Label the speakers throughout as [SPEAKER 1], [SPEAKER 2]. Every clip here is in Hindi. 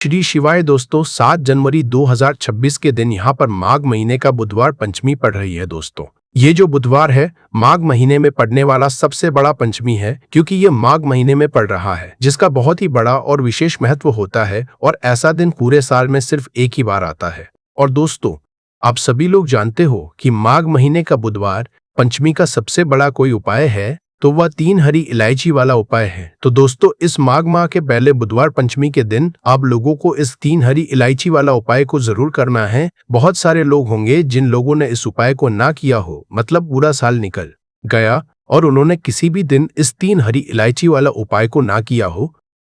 [SPEAKER 1] श्री शिवाय दोस्तों, 7 जनवरी 2026 के दिन यहाँ पर माघ महीने का बुधवार पंचमी पड़ रही है। दोस्तों, ये जो बुधवार है माघ महीने में पड़ने वाला सबसे बड़ा पंचमी है, क्योंकि ये माघ महीने में पड़ रहा है, जिसका बहुत ही बड़ा और विशेष महत्व होता है। और ऐसा दिन पूरे साल में सिर्फ एक ही बार आता है। और दोस्तों, आप सभी लोग जानते हो कि माघ महीने का बुधवार पंचमी का सबसे बड़ा कोई उपाय है तो वह 3 हरी इलायची वाला उपाय है। तो दोस्तों, इस माघ माह के पहले बुधवार पंचमी के दिन आप लोगों को इस 3 हरी इलायची वाला उपाय को जरूर करना है। बहुत सारे लोग होंगे जिन लोगों ने इस उपाय को ना किया हो, मतलब पूरा साल निकल गया और उन्होंने किसी भी दिन इस 3 हरी इलायची वाला उपाय को ना किया हो।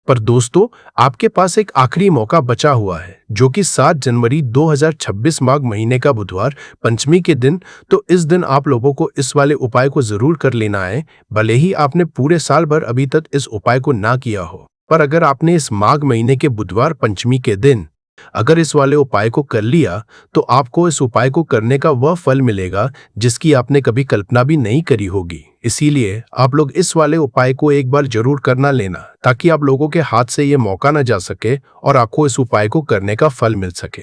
[SPEAKER 1] पर दोस्तों, आपके पास एक आखिरी मौका बचा हुआ है, जो कि 7 जनवरी 2026 माघ महीने का बुधवार पंचमी के दिन। तो इस दिन आप लोगों को इस वाले उपाय को जरूर कर लेना है, भले ही आपने पूरे साल भर अभी तक इस उपाय को ना किया हो। पर अगर आपने इस माघ महीने के बुधवार पंचमी के दिन अगर इस वाले उपाय को कर लिया, तो आपको इस उपाय को करने का वह फल मिलेगा जिसकी आपने कभी कल्पना भी नहीं करी होगी। इसीलिए आप लोग इस वाले उपाय को एक बार जरूर करना लेना, ताकि आप लोगों के हाथ से ये मौका न जा सके और आपको इस उपाय को करने का फल मिल सके।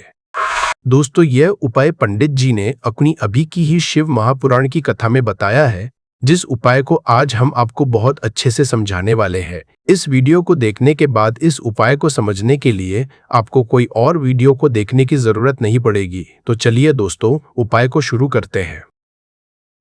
[SPEAKER 1] दोस्तों, यह उपाय पंडित जी ने अपनी अभी की ही शिव महापुराण की कथा में बताया है, जिस उपाय को आज हम आपको बहुत अच्छे से समझाने वाले हैं। इस वीडियो को देखने के बाद इस उपाय को समझने के लिए आपको कोई और वीडियो को देखने की जरूरत नहीं पड़ेगी। तो चलिए दोस्तों, उपाय को शुरू करते हैं।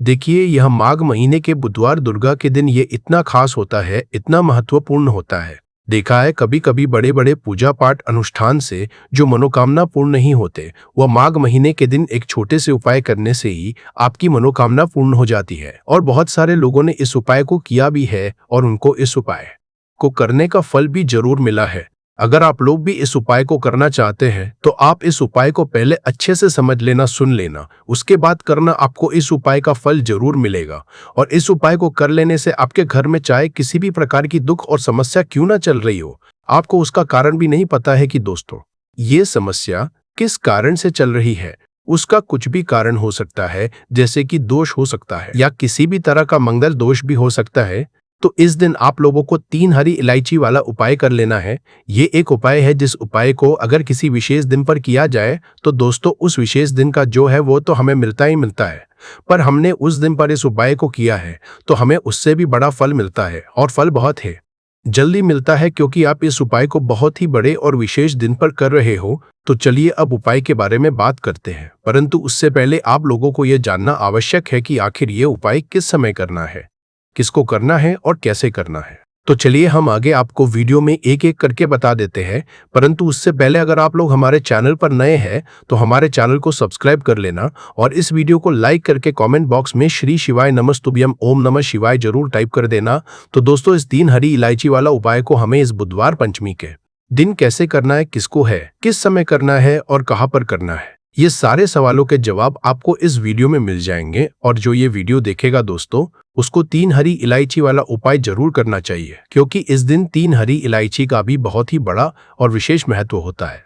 [SPEAKER 1] देखिए, यह माघ महीने के बुधवार दुर्गा के दिन ये इतना खास होता है, इतना महत्वपूर्ण होता है। देखा है कभी कभी बड़े बड़े पूजा पाठ अनुष्ठान से जो मनोकामना पूर्ण नहीं होते, वह माघ महीने के दिन एक छोटे से उपाय करने से ही आपकी मनोकामना पूर्ण हो जाती है। और बहुत सारे लोगों ने इस उपाय को किया भी है और उनको इस उपाय को करने का फल भी जरूर मिला है। अगर आप लोग भी इस उपाय को करना चाहते हैं तो आप इस उपाय को पहले अच्छे से समझ लेना, सुन लेना, उसके बाद करना। आपको इस उपाय का फल जरूर मिलेगा। और इस उपाय को कर लेने से आपके घर में चाहे किसी भी प्रकार की दुख और समस्या क्यों ना चल रही हो, आपको उसका कारण भी नहीं पता है कि दोस्तों ये समस्या किस कारण से चल रही है। उसका कुछ भी कारण हो सकता है, जैसे कि दोष हो सकता है या किसी भी तरह का मंगल दोष भी हो सकता है। तो इस दिन आप लोगों को 3 हरी इलायची वाला उपाय कर लेना है। ये एक उपाय है जिस उपाय को अगर किसी विशेष दिन पर किया जाए तो दोस्तों उस विशेष दिन का जो है वो तो हमें मिलता ही मिलता है। पर हमने उस दिन पर इस उपाय को किया है तो हमें उससे भी बड़ा फल मिलता है, और फल बहुत है जल्दी मिलता है, क्योंकि आप इस उपाय को बहुत ही बड़े और विशेष दिन पर कर रहे हो। तो चलिए अब उपाय के बारे में बात करते हैं, परंतु उससे पहले आप लोगों को यह जानना आवश्यक है कि आखिर ये उपाय किस समय करना है, किसको करना है और कैसे करना है। तो चलिए हम आगे आपको वीडियो में एक एक करके बता देते हैं। परंतु उससे पहले अगर आप लोग हमारे चैनल पर नए हैं तो हमारे चैनल को सब्सक्राइब कर लेना और इस वीडियो को लाइक करके कमेंट बॉक्स में श्री शिवाय नमस्तुभ्यम ओम नमः शिवाय जरूर टाइप कर देना। तो दोस्तों, इस 3 हरी इलायची वाला उपाय को हमें इस बुधवार पंचमी के दिन कैसे करना है, किसको है, किस समय करना है और कहाँ पर करना है, ये सारे सवालों के जवाब आपको इस वीडियो में मिल जाएंगे। और जो ये वीडियो देखेगा दोस्तों, उसको 3 हरी इलायची वाला उपाय जरूर करना चाहिए, क्योंकि इस दिन 3 हरी इलायची का भी बहुत ही बड़ा और विशेष महत्व होता है।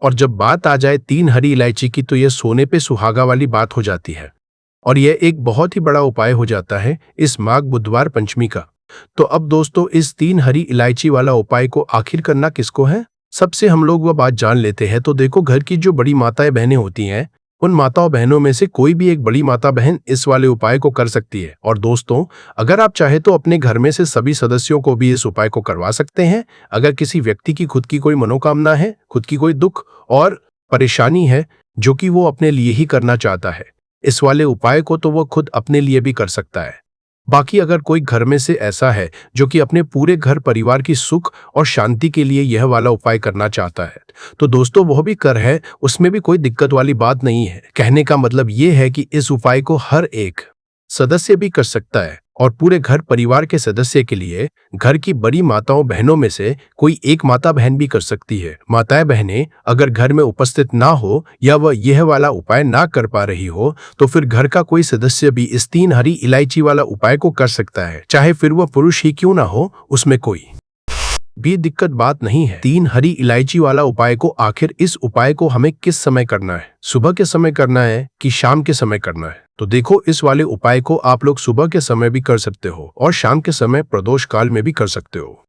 [SPEAKER 1] और जब बात आ जाए 3 हरी इलायची की, तो यह सोने पे सुहागा वाली बात हो जाती है और यह एक बहुत ही बड़ा उपाय हो जाता है इस माघ बुधवार पंचमी का। तो अब दोस्तों, इस 3 हरी इलायची वाला उपाय को आखिर करना किसको है, सबसे हम लोग वह बात जान लेते हैं। तो देखो, घर की जो बड़ी माताएं बहनें होती हैं, उन माताओं बहनों में से कोई भी एक बड़ी माता बहन इस वाले उपाय को कर सकती है। और दोस्तों, अगर आप चाहे तो अपने घर में से सभी सदस्यों को भी इस उपाय को करवा सकते हैं। अगर किसी व्यक्ति की खुद की कोई मनोकामना है, खुद की कोई दुख और परेशानी है जो कि वो अपने लिए ही करना चाहता है, इस वाले उपाय को तो वो खुद अपने लिए भी कर सकता है। बाकी अगर कोई घर में से ऐसा है जो कि अपने पूरे घर परिवार की सुख और शांति के लिए यह वाला उपाय करना चाहता है, तो दोस्तों वह भी कर है, उसमें भी कोई दिक्कत वाली बात नहीं है। कहने का मतलब ये है कि इस उपाय को हर एक सदस्य भी कर सकता है और पूरे घर परिवार के सदस्य के लिए घर की बड़ी माताओं बहनों में से कोई एक माता बहन भी कर सकती है। माताएं बहनें अगर घर में उपस्थित ना हो या वह यह वाला उपाय ना कर पा रही हो, तो फिर घर का कोई सदस्य भी इस 3 हरी इलायची वाला उपाय को कर सकता है, चाहे फिर वह पुरुष ही क्यों ना हो, उसमें कोई भी दिक्कत बात नहीं है। 3 हरी इलायची वाला उपाय को आखिर इस उपाय को हमें किस समय करना है, सुबह के समय करना है कि शाम के समय करना है। तो देखो, इस वाले उपाय को आप लोग सुबह के समय भी कर सकते हो और शाम के समय प्रदोष काल में भी कर सकते हो।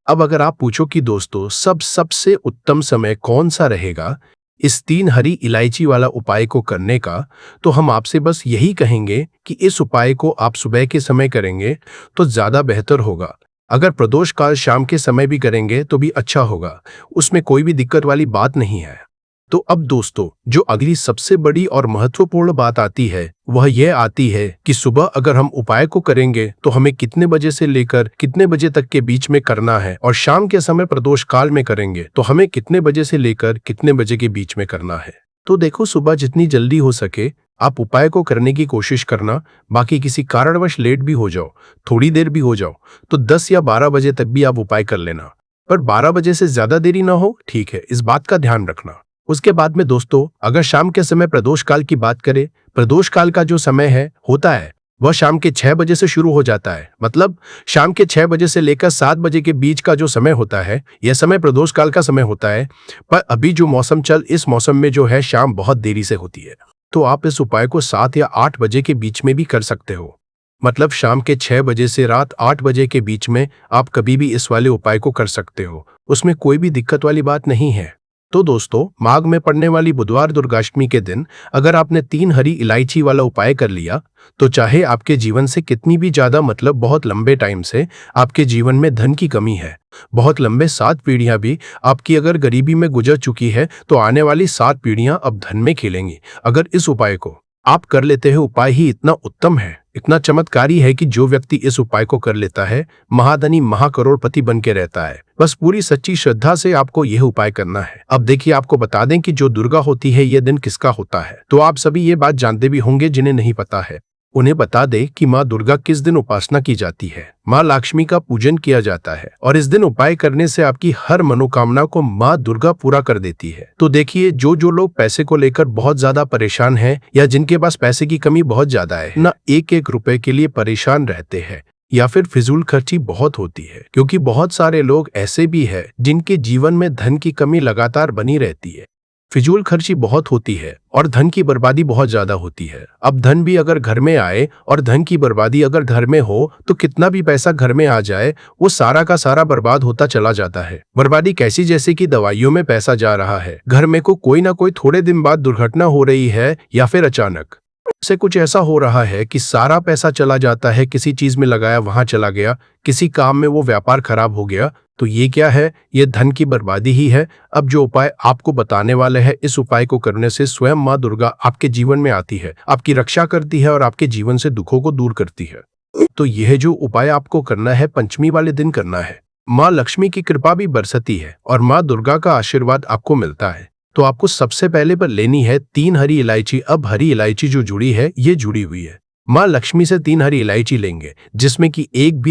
[SPEAKER 1] अब अगर आप पूछो कि दोस्तों सबसे उत्तम समय कौन सा रहेगा इस 3 हरी इलायची वाला उपाय को करने का, तो हम आपसे बस यही कहेंगे कि इस उपाय को आप सुबह के समय करेंगे तो ज्यादा बेहतर होगा। अगर प्रदोष काल शाम के समय भी करेंगे तो भी अच्छा होगा, उसमें कोई भी दिक्कत वाली बात नहीं है। तो अब दोस्तों जो अगली सबसे बड़ी और महत्वपूर्ण बात आती है वह यह आती है कि सुबह अगर हम उपाय को करेंगे तो हमें कितने बजे से लेकर कितने बजे तक के बीच में करना है, और शाम के समय प्रदोष काल में करेंगे तो हमें कितने बजे से लेकर कितने बजे के बीच में करना है। तो देखो, सुबह जितनी जल्दी हो सके आप उपाय को करने की कोशिश करना। बाकी किसी कारणवश लेट भी हो जाओ, थोड़ी देर भी हो जाओ, तो 10 या 12 बजे तक भी आप उपाय कर लेना, पर 12 बजे से ज्यादा देरी ना हो, ठीक है, इस बात का ध्यान रखना। उसके बाद में दोस्तों अगर शाम के समय प्रदोष काल की बात करें, प्रदोष काल का जो समय है होता है वह शाम के 6 बजे से शुरू हो जाता है। मतलब शाम के 6 बजे से लेकर 7 बजे के बीच का जो समय होता है यह समय प्रदोष काल का समय होता है। पर अभी जो मौसम इस मौसम में जो है शाम बहुत देरी से होती है, तो आप इस उपाय को 7 या 8 बजे के बीच में भी कर सकते हो। मतलब शाम के 6 बजे से रात 8 बजे के बीच में आप कभी भी इस वाले उपाय को कर सकते हो, उसमें कोई भी दिक्कत वाली बात नहीं है। तो दोस्तों माघ में पड़ने वाली बुधवार दुर्गाष्टमी के दिन अगर आपने 3 हरी इलायची वाला उपाय कर लिया तो चाहे आपके जीवन से कितनी भी ज्यादा मतलब बहुत लंबे टाइम से आपके जीवन में धन की कमी है, बहुत लंबे 7 पीढ़ियां भी आपकी अगर गरीबी में गुजर चुकी है तो आने वाली 7 पीढ़ियां अब धन में खेलेंगी अगर इस उपाय को आप कर लेते हो। उपाय ही इतना उत्तम है, इतना चमत्कारी है कि जो व्यक्ति इस उपाय को कर लेता है महाधनी महाकरोड़पति बन के रहता है। बस पूरी सच्ची श्रद्धा से आपको यह उपाय करना है। अब देखिए, आपको बता दें कि जो दुर्गा होती है यह दिन किसका होता है, तो आप सभी ये बात जानते भी होंगे। जिन्हें नहीं पता है उन्हें बता दे कि माँ दुर्गा किस दिन उपासना की जाती है। माँ लक्ष्मी का पूजन किया जाता है और इस दिन उपाय करने से आपकी हर मनोकामना को माँ दुर्गा पूरा कर देती है। तो देखिए, जो लोग पैसे को लेकर बहुत ज्यादा परेशान हैं या जिनके पास पैसे की कमी बहुत ज्यादा है ना, एक एक रुपए के लिए परेशान रहते हैं या फिर फिजूल खर्ची बहुत होती है, क्योंकि बहुत सारे लोग ऐसे भी है जिनके जीवन में धन की कमी लगातार बनी रहती है, फिजूल खर्ची बहुत होती है और धन की बर्बादी बहुत ज्यादा होती है। अब धन भी अगर घर में आए और धन की बर्बादी अगर घर में हो तो कितना भी पैसा घर में आ जाए वो सारा का सारा बर्बाद होता चला जाता है। बर्बादी कैसी, जैसे कि दवाइयों में पैसा जा रहा है, घर में को कोई ना कोई थोड़े दिन बाद दुर्घटना हो रही है या फिर अचानक से कुछ ऐसा हो रहा है कि सारा पैसा चला जाता है, किसी चीज में लगाया वहां चला गया, किसी काम में वो व्यापार खराब हो गया, तो ये क्या है, ये धन की बर्बादी ही है। अब जो उपाय आपको बताने वाले हैं, इस उपाय को करने से स्वयं माँ दुर्गा आपके जीवन में आती है, आपकी रक्षा करती है और आपके जीवन से दुखों को दूर करती है। तो यह जो उपाय आपको करना है पंचमी वाले दिन करना है। माँ लक्ष्मी की कृपा भी बरसती है और माँ दुर्गा का आशीर्वाद आपको मिलता है। तो आपको सबसे पहले पर लेनी है 3 हरी इलायची। अब हरी इलायची जो जुड़ी है ये जुड़ी हुई है, माँ लक्ष्मी से 3 हरी इलायची लेंगे जिसमें कि एक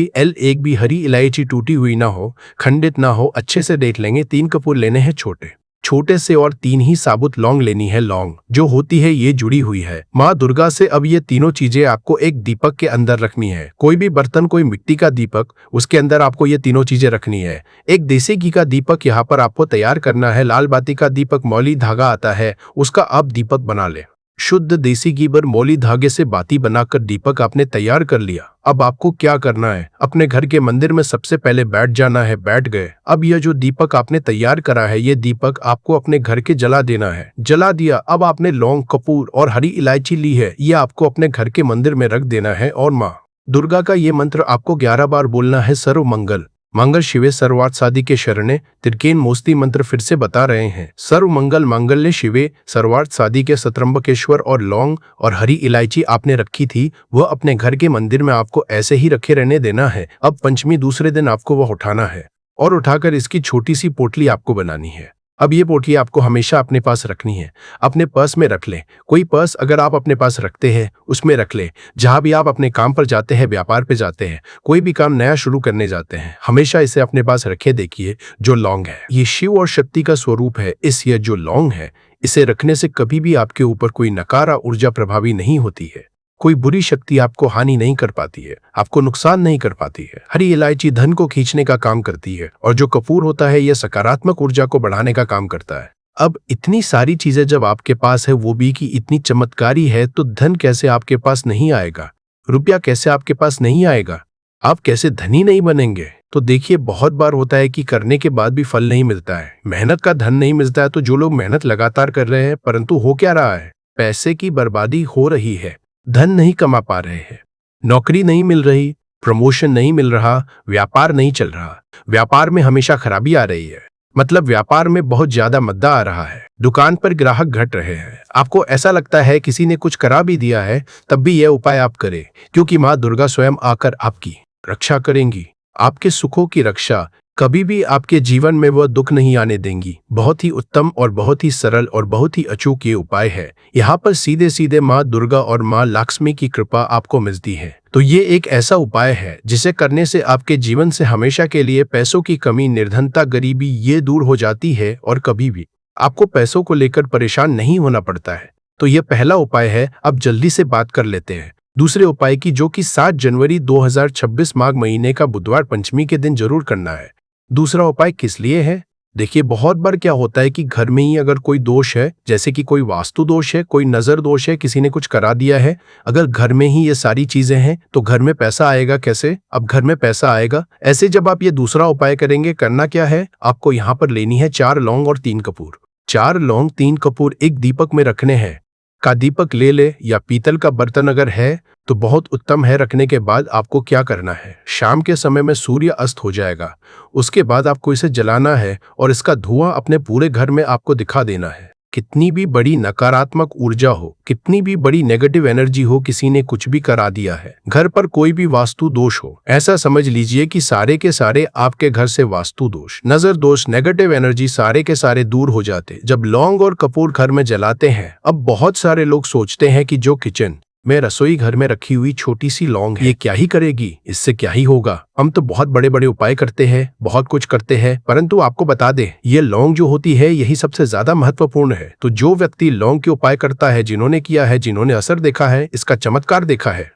[SPEAKER 1] भी हरी इलायची टूटी हुई ना हो, खंडित ना हो, अच्छे से देख लेंगे। 3 कपूर लेने हैं छोटे छोटे से और 3 ही साबुत लौंग लेनी है। लौंग जो होती है ये जुड़ी हुई है माँ दुर्गा से। अब ये तीनों चीजें आपको एक दीपक के अंदर रखनी है, कोई भी बर्तन, कोई मिट्टी का दीपक, उसके अंदर आपको ये तीनों चीजें रखनी है। एक देसी घी का दीपक यहाँ पर आपको तैयार करना है। लाल बाती का दीपक, मौली धागा आता है उसका आप दीपक बना ले। शुद्ध देसी घी पर मौली धागे से बाती बनाकर दीपक आपने तैयार कर लिया। अब आपको क्या करना है, अपने घर के मंदिर में सबसे पहले बैठ जाना है। बैठ गए, अब यह जो दीपक आपने तैयार करा है ये दीपक आपको अपने घर के जला देना है। जला दिया, अब आपने लौंग, कपूर और हरी इलायची ली है, ये आपको अपने घर के मंदिर में रख देना है और माँ दुर्गा का ये मंत्र आपको 11 बार बोलना है। सर्व मंगल मंगल शिवे सर्वार्थ साधिके शरणे। तिरकेन मोस्ती मंत्र फिर से बता रहे हैं। सर्व मंगल मांगल्य शिवे सर्वार्थ साधिके सत्रंबकेश्वर। और लौंग और हरी इलायची आपने रखी थी वह अपने घर के मंदिर में आपको ऐसे ही रखे रहने देना है। अब पंचमी दूसरे दिन आपको वह उठाना है और उठाकर इसकी छोटी सी पोटली आपको बनानी है। अब ये पोटली आपको हमेशा अपने पास रखनी है, अपने पर्स में रख लें। कोई पर्स अगर आप अपने पास रखते हैं उसमें रख लें। जहां भी आप अपने काम पर जाते हैं, व्यापार पे जाते हैं, कोई भी काम नया शुरू करने जाते हैं, हमेशा इसे अपने पास रखे। देखिए, जो लौंग है ये शिव और शक्ति का स्वरूप है। ये जो लौंग है इसे रखने से कभी भी आपके ऊपर कोई नकारा ऊर्जा प्रभावी नहीं होती है, कोई बुरी शक्ति आपको हानि नहीं कर पाती है, आपको नुकसान नहीं कर पाती है। हरी इलायची धन को खींचने का काम करती है और जो कपूर होता है यह सकारात्मक ऊर्जा को बढ़ाने का काम करता है। अब इतनी सारी चीजें जब आपके पास है, वो भी कि इतनी चमत्कारी है, तो धन कैसे आपके पास नहीं आएगा, रुपया कैसे आपके पास नहीं आएगा, आप कैसे धनी नहीं बनेंगे। तो देखिए बहुत बार होता है कि करने के बाद भी फल नहीं मिलता है, मेहनत का धन नहीं मिलता है। तो जो लोग मेहनत लगातार कर रहे हैं परंतु हो क्या रहा है, पैसे की बर्बादी हो रही है, धन नहीं कमा पा रहे हैं, नौकरी नहीं मिल रही, प्रमोशन नहीं मिल रहा, व्यापार नहीं चल रहा, व्यापार में हमेशा खराबी आ रही है, मतलब व्यापार में बहुत ज्यादा मद्दा आ रहा है, दुकान पर ग्राहक घट रहे हैं, आपको ऐसा लगता है किसी ने कुछ करा भी दिया है, तब भी यह उपाय आप करें, क्योंकि माँ दुर्गा स्वयं आकर आपकी रक्षा करेंगी। आपके सुखों की रक्षा, कभी भी आपके जीवन में वह दुख नहीं आने देंगी। बहुत ही उत्तम और बहुत ही सरल और बहुत ही अचूक ये उपाय है। यहाँ पर सीधे सीधे माँ दुर्गा और माँ लक्ष्मी की कृपा आपको मिलती है। तो ये एक ऐसा उपाय है जिसे करने से आपके जीवन से हमेशा के लिए पैसों की कमी, निर्धनता, गरीबी ये दूर हो जाती है और कभी भी आपको पैसों को लेकर परेशान नहीं होना पड़ता है। तो यह पहला उपाय है। अब जल्दी से बात कर लेते हैं दूसरे उपाय की, जो कि 7 जनवरी 2026 माघ महीने का बुधवार पंचमी के दिन जरूर करना है। दूसरा उपाय किस लिए है? देखिए बहुत बार क्या होता है कि घर में ही अगर कोई दोष है, जैसे कि कोई वास्तु दोष है, कोई नजर दोष है, किसी ने कुछ करा दिया है, अगर घर में ही ये सारी चीजें हैं तो घर में पैसा आएगा कैसे? अब घर में पैसा आएगा ऐसे जब आप ये दूसरा उपाय करेंगे। करना क्या है, आपको यहाँ पर लेनी है 4 लौंग और 3 कपूर। 4 लौंग 3 कपूर एक दीपक में रखने हैं। का दीपक ले ले या पीतल का बर्तन अगर है तो बहुत उत्तम है। रखने के बाद आपको क्या करना है, शाम के समय में सूर्य अस्त हो जाएगा, उसके बाद आपको इसे जलाना है और इसका धुआं अपने पूरे घर में आपको दिखा देना है। कितनी भी बड़ी नकारात्मक ऊर्जा हो, कितनी भी बड़ी नेगेटिव एनर्जी हो, किसी ने कुछ भी करा दिया है, घर पर कोई भी वास्तु दोष हो, ऐसा समझ लीजिए कि सारे के सारे आपके घर से वास्तु दोष, नजर दोष, नेगेटिव एनर्जी सारे के सारे दूर हो जाते जब लौंग और कपूर घर में जलाते हैं। अब बहुत सारे लोग सोचते हैं कि जो किचन में, रसोई घर में रखी हुई छोटी सी लौंग है, ये क्या ही करेगी, इससे क्या ही होगा, हम तो बहुत बड़े बड़े उपाय करते हैं, बहुत कुछ करते हैं। परंतु आपको बता दें, ये लौंग जो होती है यही सबसे ज्यादा महत्वपूर्ण है। तो जो व्यक्ति लौंग के उपाय करता है, जिन्होंने किया है, जिन्होंने असर देखा है, इसका चमत्कार देखा है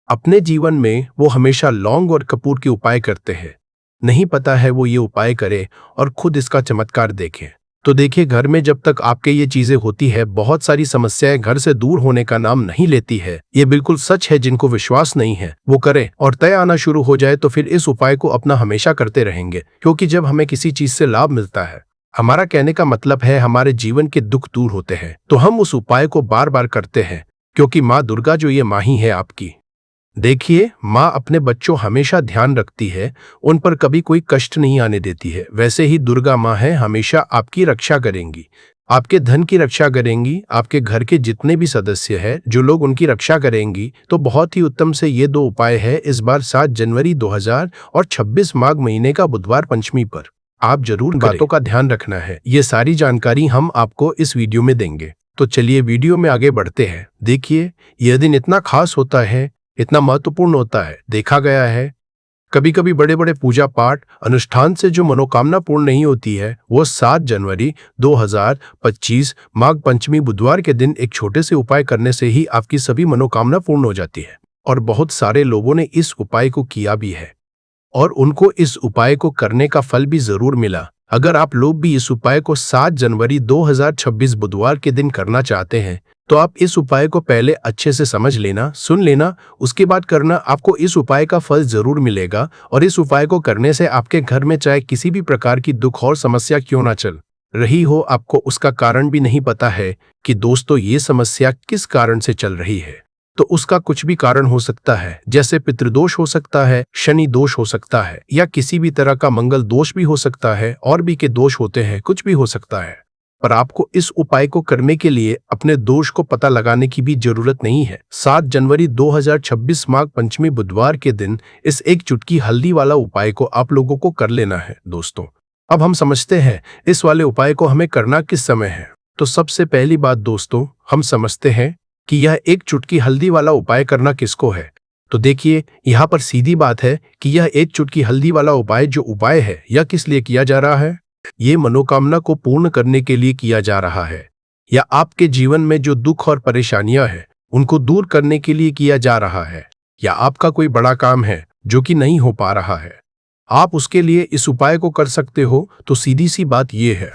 [SPEAKER 1] अपने जीवन में, वो हमेशा लौंग और कपूर के उपाय करते हैं। नहीं पता है वो ये उपाय करे और खुद इसका चमत्कार देखें। तो देखिए घर में जब तक आपके ये चीजें होती है, बहुत सारी समस्याएं घर से दूर होने का नाम नहीं लेती है। ये बिल्कुल सच है। जिनको विश्वास नहीं है वो करे और तय आना शुरू हो जाए तो फिर इस उपाय को अपना हमेशा करते रहेंगे, क्योंकि जब हमें किसी चीज से लाभ मिलता है, हमारा कहने का मतलब है हमारे जीवन के दुख दूर होते हैं, तो हम उस उपाय को बार बार करते हैं, क्योंकि माँ दुर्गा जो ये माँ ही है आपकी। देखिए माँ अपने बच्चों हमेशा ध्यान रखती है, उन पर कभी कोई कष्ट नहीं आने देती है। वैसे ही दुर्गा माँ है, हमेशा आपकी रक्षा करेंगी, आपके धन की रक्षा करेंगी, आपके घर के जितने भी सदस्य हैं जो लोग उनकी रक्षा करेंगी। तो बहुत ही उत्तम से ये 2 उपाय है इस बार 7 जनवरी 2026 माघ महीने का बुधवार पंचमी पर आप जरूर बातों का ध्यान रखना है। ये सारी जानकारी हम आपको इस वीडियो में देंगे। तो चलिए वीडियो में आगे बढ़ते हैं। देखिए यह दिन इतना खास होता है, इतना महत्वपूर्ण होता है। देखा गया है कभी कभी बड़े बड़े पूजा पाठ अनुष्ठान से जो मनोकामना पूर्ण नहीं होती है, वो 7 जनवरी 2025 माघ पंचमी बुधवार के दिन एक छोटे से उपाय करने से ही आपकी सभी मनोकामना पूर्ण हो जाती है। और बहुत सारे लोगों ने इस उपाय को किया भी है और उनको इस उपाय को करने का फल भी जरूर मिला। अगर आप लोग भी इस उपाय को 7 जनवरी 2026 बुधवार के दिन करना चाहते हैं तो आप इस उपाय को पहले अच्छे से समझ लेना, सुन लेना, उसके बाद करना। आपको इस उपाय का फल जरूर मिलेगा और इस उपाय को करने से आपके घर में चाहे किसी भी प्रकार की दुख और समस्या क्यों ना चल रही हो, आपको उसका कारण भी नहीं पता है कि दोस्तों ये समस्या किस कारण से चल रही है, तो उसका कुछ भी कारण हो सकता है। जैसे पितृदोष हो सकता है, शनि दोष हो सकता है, या किसी भी तरह का मंगल दोष भी हो सकता है, और भी के दोष होते हैं, कुछ भी हो सकता है। पर आपको इस उपाय को करने के लिए अपने दोष को पता लगाने की भी जरूरत नहीं है। 7 जनवरी 2026 माघ पंचमी बुधवार के दिन इस एक चुटकी हल्दी वाला उपाय को आप लोगों को कर लेना है। दोस्तों अब हम समझते हैं इस वाले उपाय को हमें करना किस समय है। तो सबसे पहली बात दोस्तों, हम समझते हैं कि यह एक चुटकी हल्दी वाला उपाय करना किसको है। तो देखिए यहाँ पर सीधी बात है कि यह एक चुटकी हल्दी वाला उपाय जो उपाय है यह किस लिए किया जा रहा है। ये मनोकामना को पूर्ण करने के लिए किया जा रहा है, या आपके जीवन में जो दुख और परेशानियां हैं उनको दूर करने के लिए किया जा रहा है, या आपका कोई बड़ा काम है जो कि नहीं हो पा रहा है, आप उसके लिए इस उपाय को कर सकते हो। तो सीधी सी बात यह है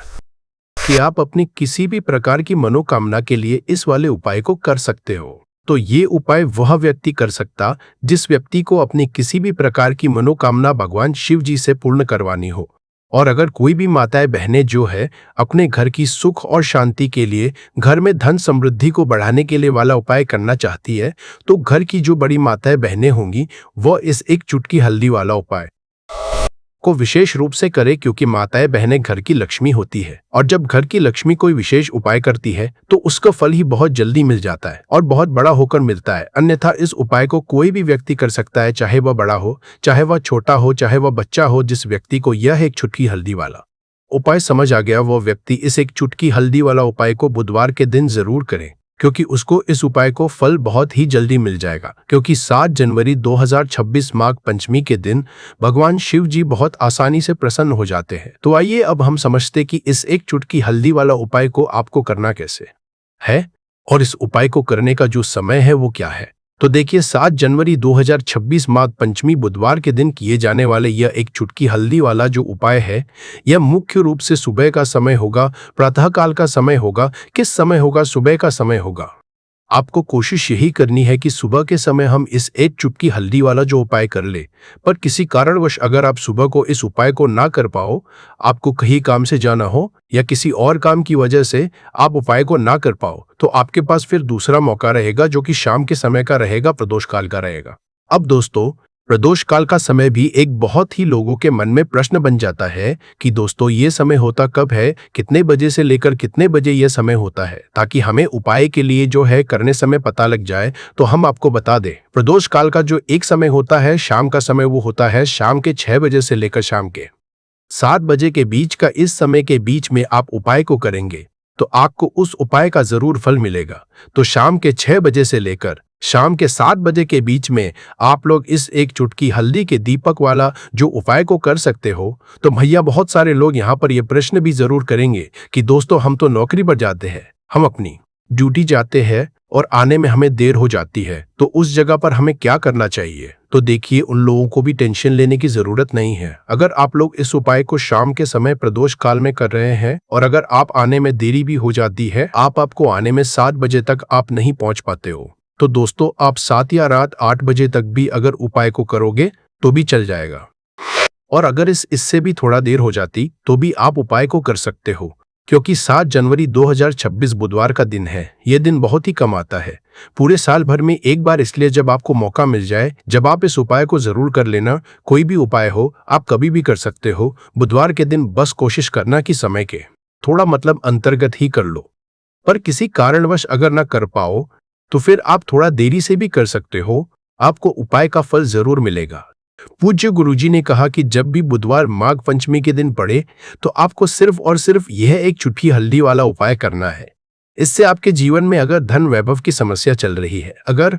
[SPEAKER 1] कि आप अपनी किसी भी प्रकार की मनोकामना के लिए इस वाले उपाय को कर सकते हो। तो ये उपाय वह व्यक्ति कर सकता जिस व्यक्ति को अपनी किसी भी प्रकार की मनोकामना भगवान शिव जी से पूर्ण करवानी हो। और अगर कोई भी माताएं बहनें जो है अपने घर की सुख और शांति के लिए, घर में धन समृद्धि को बढ़ाने के लिए वाला उपाय करना चाहती है, तो घर की जो बड़ी माताएं बहनें होंगी वह इस एक चुटकी हल्दी वाला उपाय को विशेष रूप से करे, क्योंकि माताएं बहनें घर की लक्ष्मी होती है और जब घर की लक्ष्मी कोई विशेष उपाय करती है तो उसका फल ही बहुत जल्दी मिल जाता है और बहुत बड़ा होकर मिलता है। अन्यथा इस उपाय को कोई भी व्यक्ति कर सकता है, चाहे वह बड़ा हो, चाहे वह छोटा हो, चाहे वह बच्चा हो। जिस व्यक्ति को यह एक चुटकी हल्दी वाला उपाय समझ आ गया, वह व्यक्ति इस एक चुटकी हल्दी वाला उपाय को बुधवार के दिन जरूर करे, क्योंकि उसको इस उपाय को फल बहुत ही जल्दी मिल जाएगा। क्योंकि 7 जनवरी 2026 माघ पंचमी के दिन भगवान शिव जी बहुत आसानी से प्रसन्न हो जाते हैं। तो आइए अब हम समझते कि इस एक चुटकी हल्दी वाला उपाय को आपको करना कैसे है और इस उपाय को करने का जो समय है वो क्या है। तो देखिए, 7 जनवरी 2026 माघ पंचमी बुधवार के दिन किए जाने वाले यह एक चुटकी हल्दी वाला जो उपाय है, यह मुख्य रूप से सुबह का समय होगा, प्रातःकाल का समय होगा। किस समय होगा? सुबह का समय होगा। आपको कोशिश यही करनी है कि सुबह के समय हम इस एक चुटकी हल्दी वाला जो उपाय कर ले। पर किसी कारणवश अगर आप सुबह को इस उपाय को ना कर पाओ, आपको कहीं काम से जाना हो या किसी और काम की वजह से आप उपाय को ना कर पाओ, तो आपके पास फिर दूसरा मौका रहेगा जो कि शाम के समय का रहेगा, प्रदोष काल का रहेगा। अब दोस्तों, प्रदोष काल का समय भी एक बहुत ही लोगों के मन में प्रश्न बन जाता है कि दोस्तों ये समय होता कब है, कितने बजे से लेकर कितने बजे यह समय होता है, ताकि हमें उपाय के लिए जो है करने समय पता लग जाए। तो हम आपको बता दें, प्रदोष काल का जो एक समय होता है शाम का समय, वो होता है शाम के 6 बजे से लेकर शाम के 7 बजे के बीच का। इस समय के बीच में आप उपाय को करेंगे तो आपको उस उपाय का जरूर फल मिलेगा। तो शाम के 6 बजे से लेकर शाम के 7 बजे के बीच में आप लोग इस एक चुटकी हल्दी के दीपक वाला जो उपाय को कर सकते हो। तो भैया, बहुत सारे लोग यहाँ पर ये प्रश्न भी जरूर करेंगे कि दोस्तों हम तो नौकरी पर जाते हैं, हम अपनी ड्यूटी जाते हैं और आने में हमें देर हो जाती है, तो उस जगह पर हमें क्या करना चाहिए। तो देखिए, उन लोगों को भी टेंशन लेने की जरूरत नहीं है। अगर आप लोग इस उपाय को शाम के समय प्रदोष काल में कर रहे हैं और अगर आप आने में देरी भी हो जाती है, आपको आने में 7 बजे तक आप नहीं पहुंच पाते हो, तो दोस्तों आप 7 या रात 8 बजे तक भी अगर उपाय को करोगे तो भी चल जाएगा। और अगर इससे भी थोड़ा देर हो जाती तो भी आप उपाय को कर सकते हो, क्योंकि 7 जनवरी 2026 बुधवार का दिन है। यह दिन बहुत ही कम आता है पूरे साल भर में एक बार, इसलिए जब आपको मौका मिल जाए, जब आप इस उपाय को जरूर कर लेना। कोई भी उपाय हो, आप कभी भी कर सकते हो। बुधवार के दिन बस कोशिश करना कि समय के थोड़ा अंतर्गत ही कर लो। पर किसी कारणवश अगर ना कर पाओ तो फिर आप थोड़ा देरी से भी कर सकते हो, आपको उपाय का फल जरूर मिलेगा। पूज्य गुरुजी ने कहा कि जब भी बुधवार माघ पंचमी के दिन पड़े तो आपको सिर्फ और सिर्फ यह एक चुटकी हल्दी वाला उपाय करना है। इससे आपके जीवन में अगर धन वैभव की समस्या चल रही है, अगर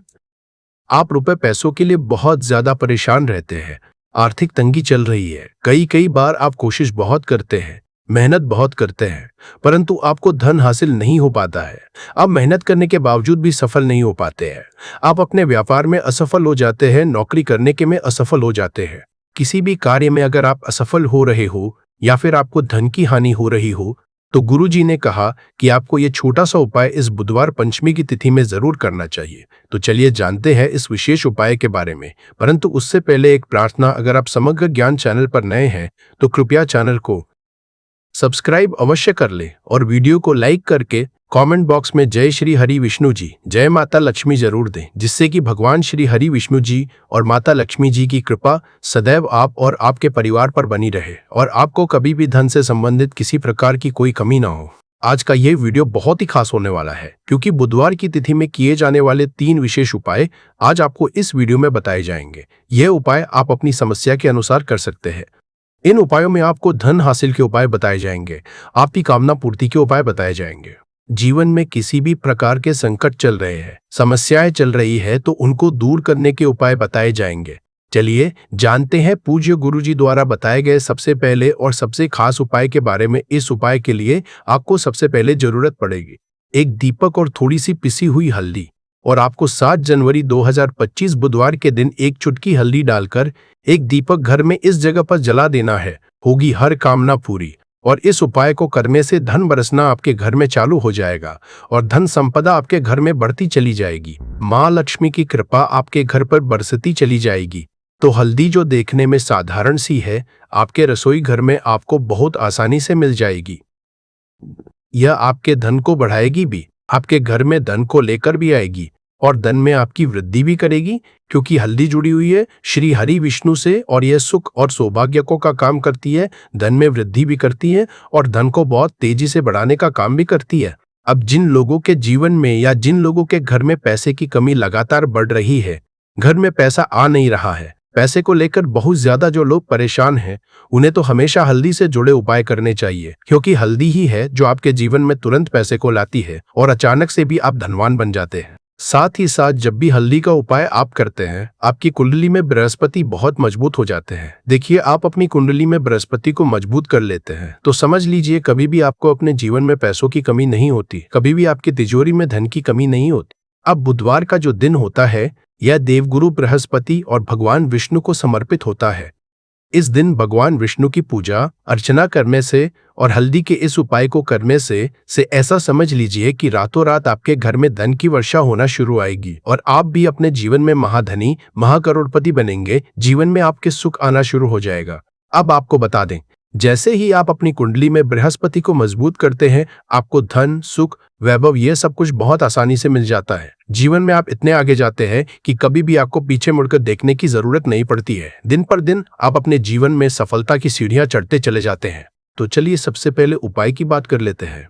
[SPEAKER 1] आप रुपए पैसों के लिए बहुत ज्यादा परेशान रहते हैं, आर्थिक तंगी चल रही है, कई बार आप कोशिश बहुत करते हैं, मेहनत बहुत करते हैं, परंतु आपको धन हासिल नहीं हो पाता है, आप मेहनत करने के बावजूद भी सफल नहीं हो पाते हैं, आप अपने व्यापार में असफल हो जाते हैं, नौकरी करने के में असफल हो जाते हैं, किसी भी कार्य में अगर आप असफल हो रहे हो या फिर आपको धन की हानि हो रही हो, तो गुरुजी ने कहा कि आपको ये छोटा सा उपाय इस बुधवार पंचमी की तिथि में जरूर करना चाहिए। तो चलिए जानते हैं इस विशेष उपाय के बारे में। परंतु उससे पहले एक प्रार्थना, अगर आप समग्र ज्ञान चैनल पर नए हैं तो कृपया चैनल को सब्सक्राइब अवश्य कर ले और वीडियो को लाइक करके कमेंट बॉक्स में जय श्री हरि विष्णु जी, जय माता लक्ष्मी जरूर दें, जिससे कि भगवान श्री हरि विष्णु जी और माता लक्ष्मी जी की कृपा सदैव आप और आपके परिवार पर बनी रहे और आपको कभी भी धन से संबंधित किसी प्रकार की कोई कमी ना हो। आज का ये वीडियो बहुत ही खास होने वाला है, क्योंकि बुधवार की तिथि में किए जाने वाले 3 विशेष उपाय आज आपको इस वीडियो में बताए जाएंगे। यह उपाय आप अपनी समस्या के अनुसार कर सकते हैं। इन उपायों में आपको धन हासिल के उपाय बताए जाएंगे, आपकी कामना पूर्ति के उपाय बताए जाएंगे। जीवन में किसी भी प्रकार के संकट चल रहे हैं, समस्याएं चल रही है, तो उनको दूर करने के उपाय बताए जाएंगे। चलिए जानते हैं पूज्य गुरुजी द्वारा बताए गए सबसे पहले और सबसे खास उपाय के बारे में। इस उपाय के लिए आपको सबसे पहले जरूरत पड़ेगी एक दीपक और थोड़ी सी पिसी हुई हल्दी, और आपको 7 जनवरी 2025 बुधवार के दिन एक चुटकी हल्दी डालकर एक दीपक घर में इस जगह पर जला देना है। होगी हर कामना पूरी। और इस उपाय को करने से धन बरसना आपके घर में चालू हो जाएगा और धन संपदा आपके घर में बढ़ती चली जाएगी। माँ लक्ष्मी की कृपा आपके घर पर बरसती चली जाएगी। तो हल्दी जो देखने में साधारण सी है, आपके रसोई घर में आपको बहुत आसानी से मिल जाएगी। यह आपके धन को बढ़ाएगी भी, आपके घर में धन को लेकर भी आएगी और धन में आपकी वृद्धि भी करेगी, क्योंकि हल्दी जुड़ी हुई है श्री हरि विष्णु से और यह सुख और सौभाग्य को का काम करती है, धन में वृद्धि भी करती है और धन को बहुत तेजी से बढ़ाने का काम भी करती है। अब जिन लोगों के जीवन में या जिन लोगों के घर में पैसे की कमी लगातार बढ़ रही है, घर में पैसा आ नहीं रहा है, पैसे को लेकर बहुत ज्यादा जो लोग परेशान हैं, उन्हें तो हमेशा हल्दी से जुड़े उपाय करने चाहिए, क्योंकि हल्दी ही है जो आपके जीवन में तुरंत पैसे को लाती है और अचानक से भी आप धनवान बन जाते हैं। साथ ही साथ जब भी हल्दी का उपाय आप करते हैं, आपकी कुंडली में बृहस्पति बहुत मजबूत हो जाते हैं। देखिए, आप अपनी कुंडली में बृहस्पति को मजबूत कर लेते हैं तो समझ लीजिए कभी भी आपको अपने जीवन में पैसों की कमी नहीं होती, कभी भी आपकी तिजोरी में धन की कमी नहीं होती। अब बुधवार का जो दिन होता है, यह देवगुरु बृहस्पति और भगवान विष्णु को समर्पित होता है। इस दिन भगवान विष्णु की पूजा अर्चना करने से और हल्दी के इस उपाय को करने से ऐसा समझ लीजिए कि रातों रात आपके घर में धन की वर्षा होना शुरू आएगी और आप भी अपने जीवन में महाधनी महाकरोड़पति बनेंगे। जीवन में आपके सुख आना शुरू हो जाएगा। अब आपको बता दें, जैसे ही आप अपनी कुंडली में बृहस्पति को मजबूत करते हैं, आपको धन सुख वैभव ये सब कुछ बहुत आसानी से मिल जाता है। जीवन में आप इतने आगे जाते हैं कि कभी भी आपको पीछे मुड़कर देखने की जरूरत नहीं पड़ती है। दिन पर दिन आप अपने जीवन में सफलता की सीढ़ियां चढ़ते चले जाते हैं। तो चलिए सबसे पहले उपाय की बात कर लेते हैं।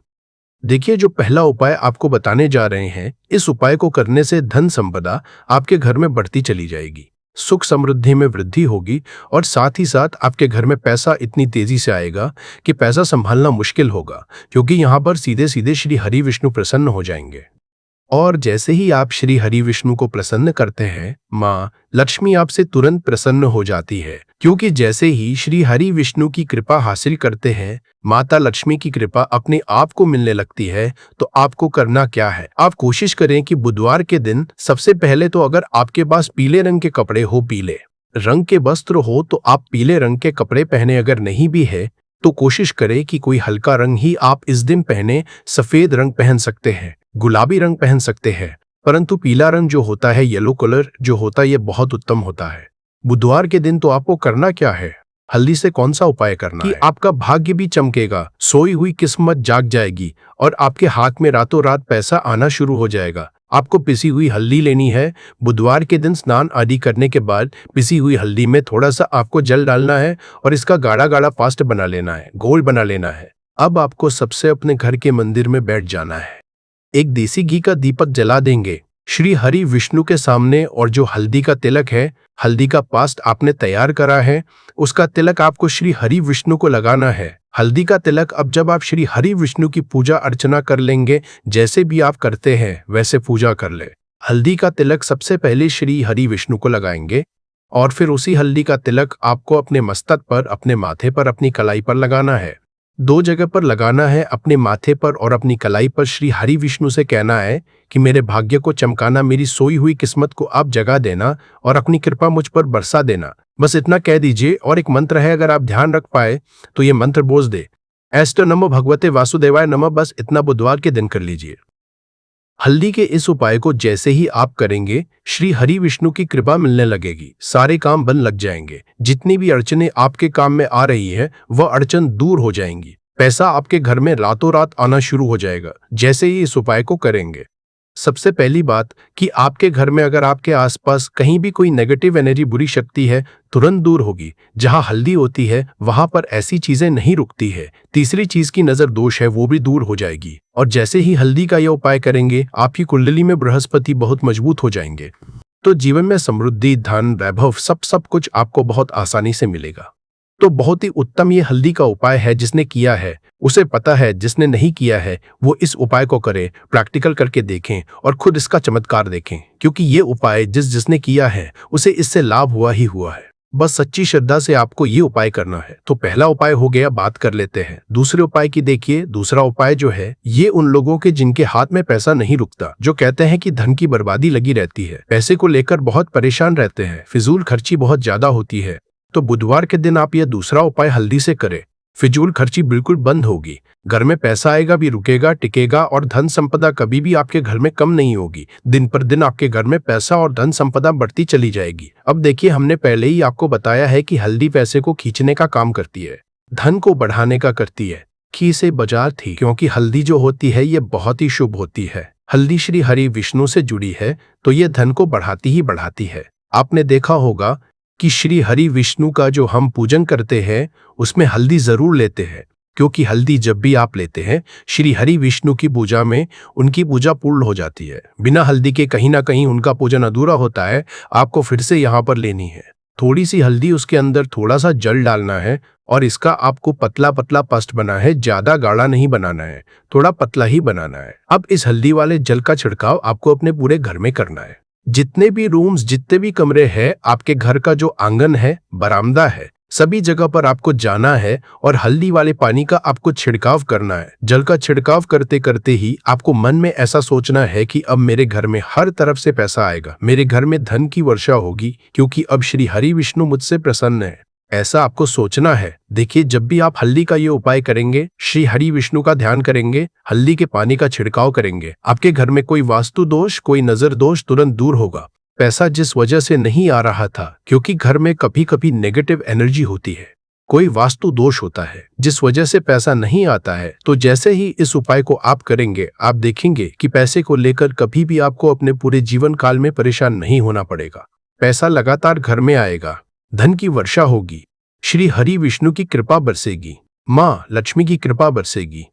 [SPEAKER 1] देखिए, जो पहला उपाय आपको बताने जा रहे हैं, इस उपाय को करने से धन संपदा आपके घर में बढ़ती चली जाएगी, सुख समृद्धि में वृद्धि होगी और साथ ही साथ आपके घर में पैसा इतनी तेजी से आएगा कि पैसा संभालना मुश्किल होगा, क्योंकि यहाँ पर सीधे सीधे श्री हरि विष्णु प्रसन्न हो जाएंगे। और जैसे ही आप श्री हरि विष्णु को प्रसन्न करते हैं, माँ लक्ष्मी आपसे तुरंत प्रसन्न हो जाती है, क्योंकि जैसे ही श्री हरि विष्णु की कृपा हासिल करते हैं, माता लक्ष्मी की कृपा अपने आप को मिलने लगती है। तो आपको करना क्या है, आप कोशिश करें कि बुधवार के दिन सबसे पहले तो अगर आपके पास पीले रंग के कपड़े हो, पीले रंग के वस्त्र हो तो आप पीले रंग के कपड़े पहने, अगर नहीं भी है तो कोशिश करें कि कोई हल्का रंग ही आप इस दिन पहने। सफेद रंग पहन सकते हैं, गुलाबी रंग पहन सकते हैं, परंतु पीला रंग जो होता है, येलो कलर जो होता है, ये बहुत उत्तम होता है। बुधवार के दिन तो आपको करना क्या है, हल्दी से कौन सा उपाय करना है, आपका भाग्य भी चमकेगा, सोई हुई किस्मत जाग जाएगी और आपके हाथ में रातों रात पैसा आना शुरू हो जाएगा। आपको पिसी हुई हल्दी लेनी है। बुधवार के दिन स्नान आदि करने के बाद पिसी हुई हल्दी में थोड़ा सा आपको जल डालना है और इसका गाढ़ा गाढ़ा पास्ट बना लेना है, घोल बना लेना है। अब आपको सबसे अपने घर के मंदिर में बैठ जाना है, एक देसी घी का दीपक जला देंगे श्री हरि विष्णु के सामने और जो हल्दी का तिलक है, हल्दी का पास्ट आपने तैयार करा है, उसका तिलक आपको श्री हरि विष्णु को लगाना है। हल्दी का तिलक अब जब आप श्री हरि विष्णु की पूजा अर्चना कर लेंगे, जैसे भी आप करते हैं वैसे पूजा कर ले। हल्दी का तिलक सबसे पहले श्री हरि विष्णु को लगाएंगे और फिर उसी हल्दी का तिलक आपको अपने मस्तक पर, अपने माथे पर, अपनी कलाई पर लगाना है। 2 जगह पर लगाना है, अपने माथे पर और अपनी कलाई पर। श्री हरि विष्णु से कहना है कि मेरे भाग्य को चमकाना, मेरी सोई हुई किस्मत को आप जगा देना और अपनी कृपा मुझ पर बरसा देना। बस इतना कह दीजिए। और एक मंत्र है, अगर आप ध्यान रख पाए तो ये मंत्र बोल दे, ऐस्तो नमो भगवते वासुदेवाय नमः। बस इतना बुधवार के दिन कर लीजिए। हल्दी के इस उपाय को जैसे ही आप करेंगे, श्री हरि विष्णु की कृपा मिलने लगेगी, सारे काम बन लग जाएंगे। जितनी भी अड़चने आपके काम में आ रही है वह अड़चन दूर हो जाएंगी। पैसा आपके घर में रातों रात आना शुरू हो जाएगा जैसे ही इस उपाय को करेंगे। सबसे पहली बात कि आपके घर में अगर आपके आसपास कहीं भी कोई नेगेटिव एनर्जी, बुरी शक्ति है, तुरंत दूर होगी। जहां हल्दी होती है वहां पर ऐसी चीजें नहीं रुकती है। तीसरी चीज की नजर दोष है, वो भी दूर हो जाएगी। और जैसे ही हल्दी का यह उपाय करेंगे, आपकी कुंडली में बृहस्पति बहुत मजबूत हो जाएंगे। तो जीवन में समृद्धि, धन, वैभव सब कुछ आपको बहुत आसानी से मिलेगा। तो बहुत ही उत्तम ये हल्दी का उपाय है। जिसने किया है उसे पता है, जिसने नहीं किया है वो इस उपाय को करे, प्रैक्टिकल करके देखें और खुद इसका चमत्कार देखें, क्योंकि ये उपाय जिसने किया है उसे इससे लाभ हुआ ही हुआ है। बस सच्ची श्रद्धा से आपको ये उपाय करना है। तो पहला उपाय हो गया, बात कर लेते हैं दूसरे उपाय की। देखिए, दूसरा उपाय जो है ये उन लोगों के जिनके हाथ में पैसा नहीं रुकता, जो कहते हैं कि धन की बर्बादी लगी रहती है, पैसे को लेकर बहुत परेशान रहते हैं, फिजूल खर्ची बहुत ज्यादा होती है। तो बुधवार के दिन आप यह दूसरा उपाय हल्दी से करें। फिजूल खर्ची बिल्कुल बंद होगी। घर में पैसा आएगा भी, रुकेगा, टिकेगा और धन संपदा कभी भी आपके घर में कम नहीं होगी। दिन पर दिन आपके घर में पैसा और धन संपदा बढ़ती चली जाएगी। अब देखिए, हमने पहले ही आपको बताया है कि हल्दी पैसे को खींचने का काम करती है, धन को बढ़ाने का करती है। खी से बाजार थी, क्योंकि हल्दी जो होती है ये बहुत ही शुभ होती है। हल्दी श्री हरि विष्णु से जुड़ी है, तो ये धन को बढ़ाती ही बढ़ाती है। आपने देखा होगा कि श्री हरि विष्णु का जो हम पूजन करते हैं उसमें हल्दी जरूर लेते हैं, क्योंकि हल्दी जब भी आप लेते हैं श्री हरि विष्णु की पूजा में, उनकी पूजा पूर्ण हो जाती है। बिना हल्दी के कहीं ना कहीं उनका पूजन अधूरा होता है। आपको फिर से यहाँ पर लेनी है थोड़ी सी हल्दी, उसके अंदर थोड़ा सा जल डालना है और इसका आपको पतला पतला पेस्ट बना है, ज्यादा गाढ़ा नहीं बनाना है, थोड़ा पतला ही बनाना है। अब इस हल्दी वाले जल का छिड़काव आपको अपने पूरे घर में करना है। जितने भी रूम्स, जितने भी कमरे हैं, आपके घर का जो आंगन है, बरामदा है, सभी जगह पर आपको जाना है और हल्दी वाले पानी का आपको छिड़काव करना है। जल का छिड़काव करते करते ही आपको मन में ऐसा सोचना है कि अब मेरे घर में हर तरफ से पैसा आएगा, मेरे घर में धन की वर्षा होगी, क्योंकि अब श्री हरि विष्णु मुझसे प्रसन्न है। ऐसा आपको सोचना है। देखिए, जब भी आप हल्दी का ये उपाय करेंगे, श्री हरि विष्णु का ध्यान करेंगे, हल्दी के पानी का छिड़काव करेंगे, आपके घर में कोई वास्तु दोष, कोई नजर दोष तुरंत दूर होगा। पैसा जिस वजह से नहीं आ रहा था, क्योंकि घर में कभी कभी नेगेटिव एनर्जी होती है, कोई वास्तु दोष होता है जिस वजह से पैसा नहीं आता है, तो जैसे ही इस उपाय को आप करेंगे, आप देखेंगे कि पैसे को लेकर कभी भी आपको अपने पूरे जीवन काल में परेशान नहीं होना पड़ेगा। पैसा लगातार घर में आएगा, धन की वर्षा होगी, श्री हरि विष्णु की कृपा बरसेगी, माँ लक्ष्मी की कृपा बरसेगी।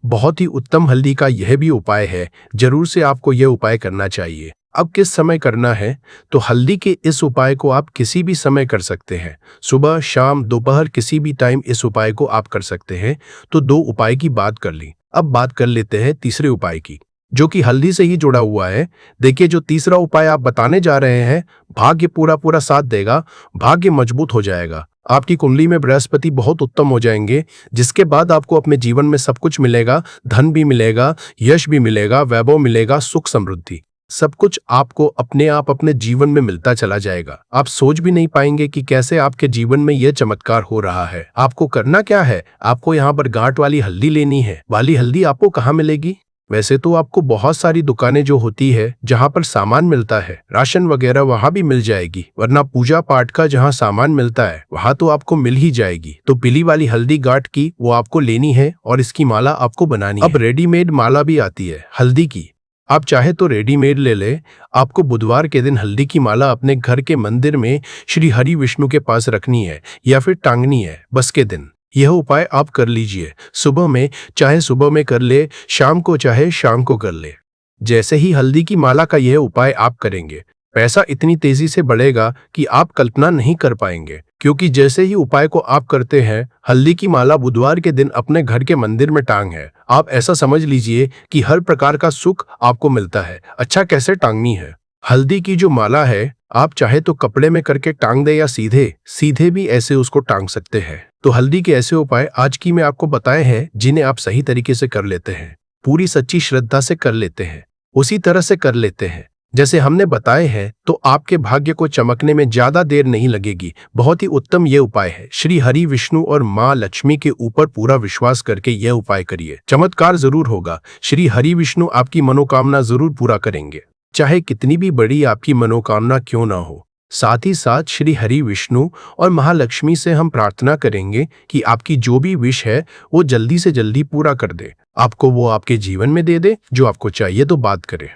[SPEAKER 1] बहुत ही उत्तम हल्दी का यह भी उपाय है, जरूर से आपको यह उपाय करना चाहिए। अब किस समय करना है, तो हल्दी के इस उपाय को आप किसी भी समय कर सकते हैं, सुबह, शाम, दोपहर, किसी भी टाइम इस उपाय को आप कर सकते हैं। तो 2 उपाय की बात कर ली, अब बात कर लेते हैं तीसरे उपाय की, जो कि हल्दी से ही जुड़ा हुआ है। देखिए, जो तीसरा उपाय आप बताने जा रहे हैं, भाग्य पूरा पूरा साथ देगा, भाग्य मजबूत हो जाएगा, आपकी कुंडली में बृहस्पति बहुत उत्तम हो जाएंगे, जिसके बाद आपको अपने जीवन में सब कुछ मिलेगा, धन भी मिलेगा, यश भी मिलेगा, वैभव मिलेगा, सुख समृद्धि, सब कुछ आपको अपने आप अपने जीवन में मिलता चला जाएगा। आप सोच भी नहीं पाएंगे कि कैसे आपके जीवन में यह चमत्कार हो रहा है। आपको करना क्या है, आपको यहाँ पर गांठ वाली हल्दी लेनी है। वाली हल्दी आपको कहाँ मिलेगी? वैसे तो आपको बहुत सारी दुकानें जो होती है, जहाँ पर सामान मिलता है, राशन वगैरह, वहाँ भी मिल जाएगी, वरना पूजा पाठ का जहाँ सामान मिलता है वहाँ तो आपको मिल ही जाएगी। तो पीली वाली हल्दी गांठ की वो आपको लेनी है और इसकी माला आपको बनानी है। अब रेडीमेड माला भी आती है हल्दी की, आप चाहे तो रेडीमेड ले ले। आपको बुधवार के दिन हल्दी की माला अपने घर के मंदिर में श्री हरि विष्णु के पास रखनी है या फिर टांगनी है बस के दिन। यह उपाय आप कर लीजिए, सुबह में चाहे सुबह में कर ले, शाम को चाहे शाम को कर ले। जैसे ही हल्दी की माला का यह उपाय आप करेंगे, पैसा इतनी तेजी से बढ़ेगा कि आप कल्पना नहीं कर पाएंगे, क्योंकि जैसे ही उपाय को आप करते हैं, हल्दी की माला बुधवार के दिन अपने घर के मंदिर में टांग है, आप ऐसा समझ लीजिए कि हर प्रकार का सुख आपको मिलता है। अच्छा, कैसे टांगनी है? हल्दी की जो माला है, आप चाहे तो कपड़े में करके टांग दे या सीधे सीधे भी ऐसे उसको टांग सकते हैं। तो हल्दी के ऐसे उपाय आज की मैं आपको बताए हैं, जिन्हें आप सही तरीके से कर लेते हैं, पूरी सच्ची श्रद्धा से कर लेते हैं, उसी तरह से कर लेते हैं जैसे हमने बताए हैं, तो आपके भाग्य को चमकने में ज्यादा देर नहीं लगेगी। बहुत ही उत्तम ये उपाय है। श्री हरि विष्णु और माँ लक्ष्मी के ऊपर पूरा विश्वास करके यह उपाय करिए, चमत्कार जरूर होगा। श्री हरि विष्णु आपकी मनोकामना जरूर पूरा करेंगे, चाहे कितनी भी बड़ी आपकी मनोकामना क्यों ना हो। साथ ही साथ श्री हरि विष्णु और महालक्ष्मी से हम प्रार्थना करेंगे कि आपकी जो भी विश है वो जल्दी से जल्दी पूरा कर दे, आपको वो आपके जीवन में दे दे जो आपको चाहिए। तो बात करें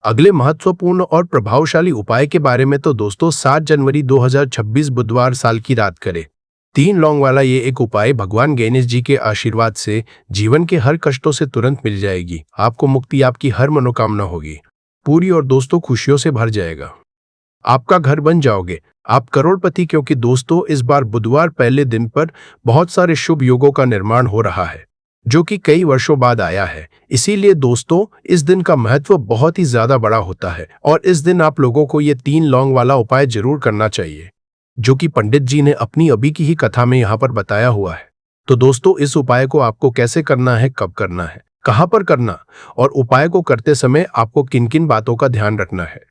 [SPEAKER 1] अगले महत्वपूर्ण और प्रभावशाली उपाय के बारे में, तो दोस्तों 7 जनवरी 2026 बुधवार साल की रात करें 3 लौंग वाला ये एक उपाय भगवान गणेश जी के आशीर्वाद से जीवन के हर कष्टों से तुरंत मिल जाएगी। आपको मुक्ति, आपकी हर मनोकामना होगी पूरी और दोस्तों खुशियों से भर जाएगा। आपका घर बन जाओगे, आप करोड़पति, क्योंकि दोस्तों इस बार बुधवार पहले दिन पर बहुत सारे शुभ योगों का निर्माण हो रहा है, जो कि कई वर्षों बाद आया है। इसीलिए दोस्तों इस दिन का महत्व बहुत ही ज्यादा बड़ा होता है और इस दिन आप लोगों को ये 3 लौंग वाला उपाय जरूर करना चाहिए, जो कि पंडित जी ने अपनी अभी की ही कथा में यहाँ पर बताया हुआ है। तो दोस्तों इस उपाय को आपको कैसे करना है, कब करना है, कहाँ पर करना और उपाय को करते समय आपको किन किन बातों का ध्यान रखना है,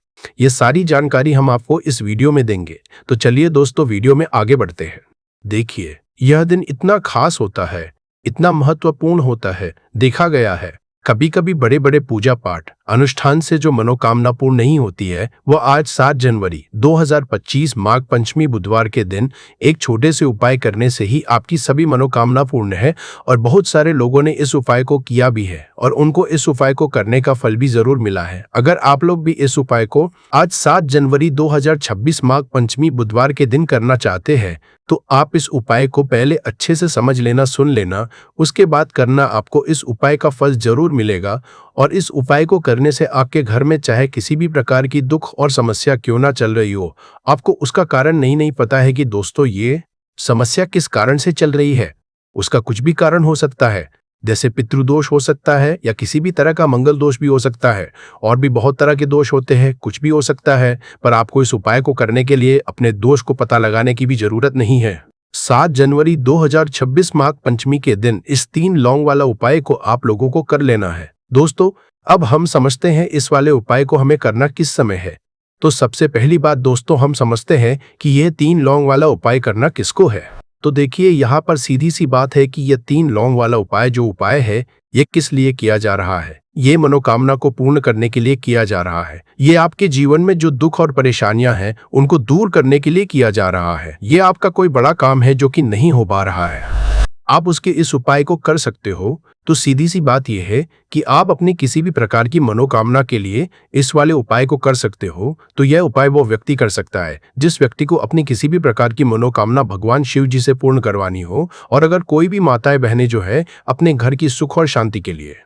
[SPEAKER 1] ये सारी जानकारी हम आपको इस वीडियो में देंगे। तो चलिए दोस्तों वीडियो में आगे बढ़ते हैं। देखिए यह दिन इतना खास होता है, इतना महत्वपूर्ण होता है। देखा गया है कभी कभी बड़े बड़े पूजा पाठ अनुष्ठान से जो मनोकामना पूर्ण नहीं होती है, वो आज 7 जनवरी 2025 माघ पंचमी बुधवार के दिन एक छोटे से उपाय करने से ही आपकी सभी मनोकामना पूर्ण है। और बहुत सारे लोगों ने इस उपाय को किया भी है और उनको इस उपाय को करने का फल भी जरूर मिला है। अगर आप लोग भी इस उपाय को आज 7 जनवरी 2026 माघ पंचमी बुधवार के दिन करना चाहते हैं, तो आप इस उपाय को पहले अच्छे से समझ लेना, सुन लेना, उसके बाद करना। आपको इस उपाय का फल जरूर मिलेगा। और इस उपाय को करने से आपके घर में चाहे किसी भी प्रकार की दुख और समस्या क्यों ना चल रही हो, आपको उसका कारण नहीं पता है कि दोस्तों ये समस्या किस कारण से चल रही है। उसका कुछ भी कारण हो सकता है, जैसे पितृदोष हो सकता है या किसी भी तरह का मंगल दोष भी हो सकता है। और भी बहुत तरह के दोष होते हैं, कुछ भी हो सकता है। पर आपको इस उपाय को करने के लिए अपने दोष को पता लगाने की भी जरूरत नहीं है। 7 जनवरी 2026 माघ पंचमी के दिन इस 3 लौंग वाला उपाय को आप लोगों को कर लेना है। दोस्तों, अब हम समझते हैं इस वाले उपाय को हमें करना किस समय है। तो सबसे पहली बात दोस्तों, हम समझते हैं कि यह 3 लौंग वाला उपाय करना किसको है। तो देखिए, यहाँ पर सीधी सी बात है कि यह 3 लौंग वाला उपाय जो उपाय है, ये किस लिए किया जा रहा है। ये मनोकामना को पूर्ण करने के लिए किया जा रहा है। ये आपके जीवन में जो दुख और परेशानियां हैं, उनको दूर करने के लिए किया जा रहा है। ये आपका कोई बड़ा काम है जो कि नहीं हो पा रहा है, आप उसके इस उपाय को कर सकते हो। तो सीधी सी बात यह है कि आप अपनी किसी भी प्रकार की मनोकामना के लिए इस वाले उपाय को कर सकते हो। तो यह उपाय वो व्यक्ति कर सकता है जिस व्यक्ति को अपनी किसी भी प्रकार की मनोकामना भगवान शिव जी से पूर्ण करवानी हो। और अगर कोई भी माताएं बहनें जो है अपने घर की सुख और शांति के लिए,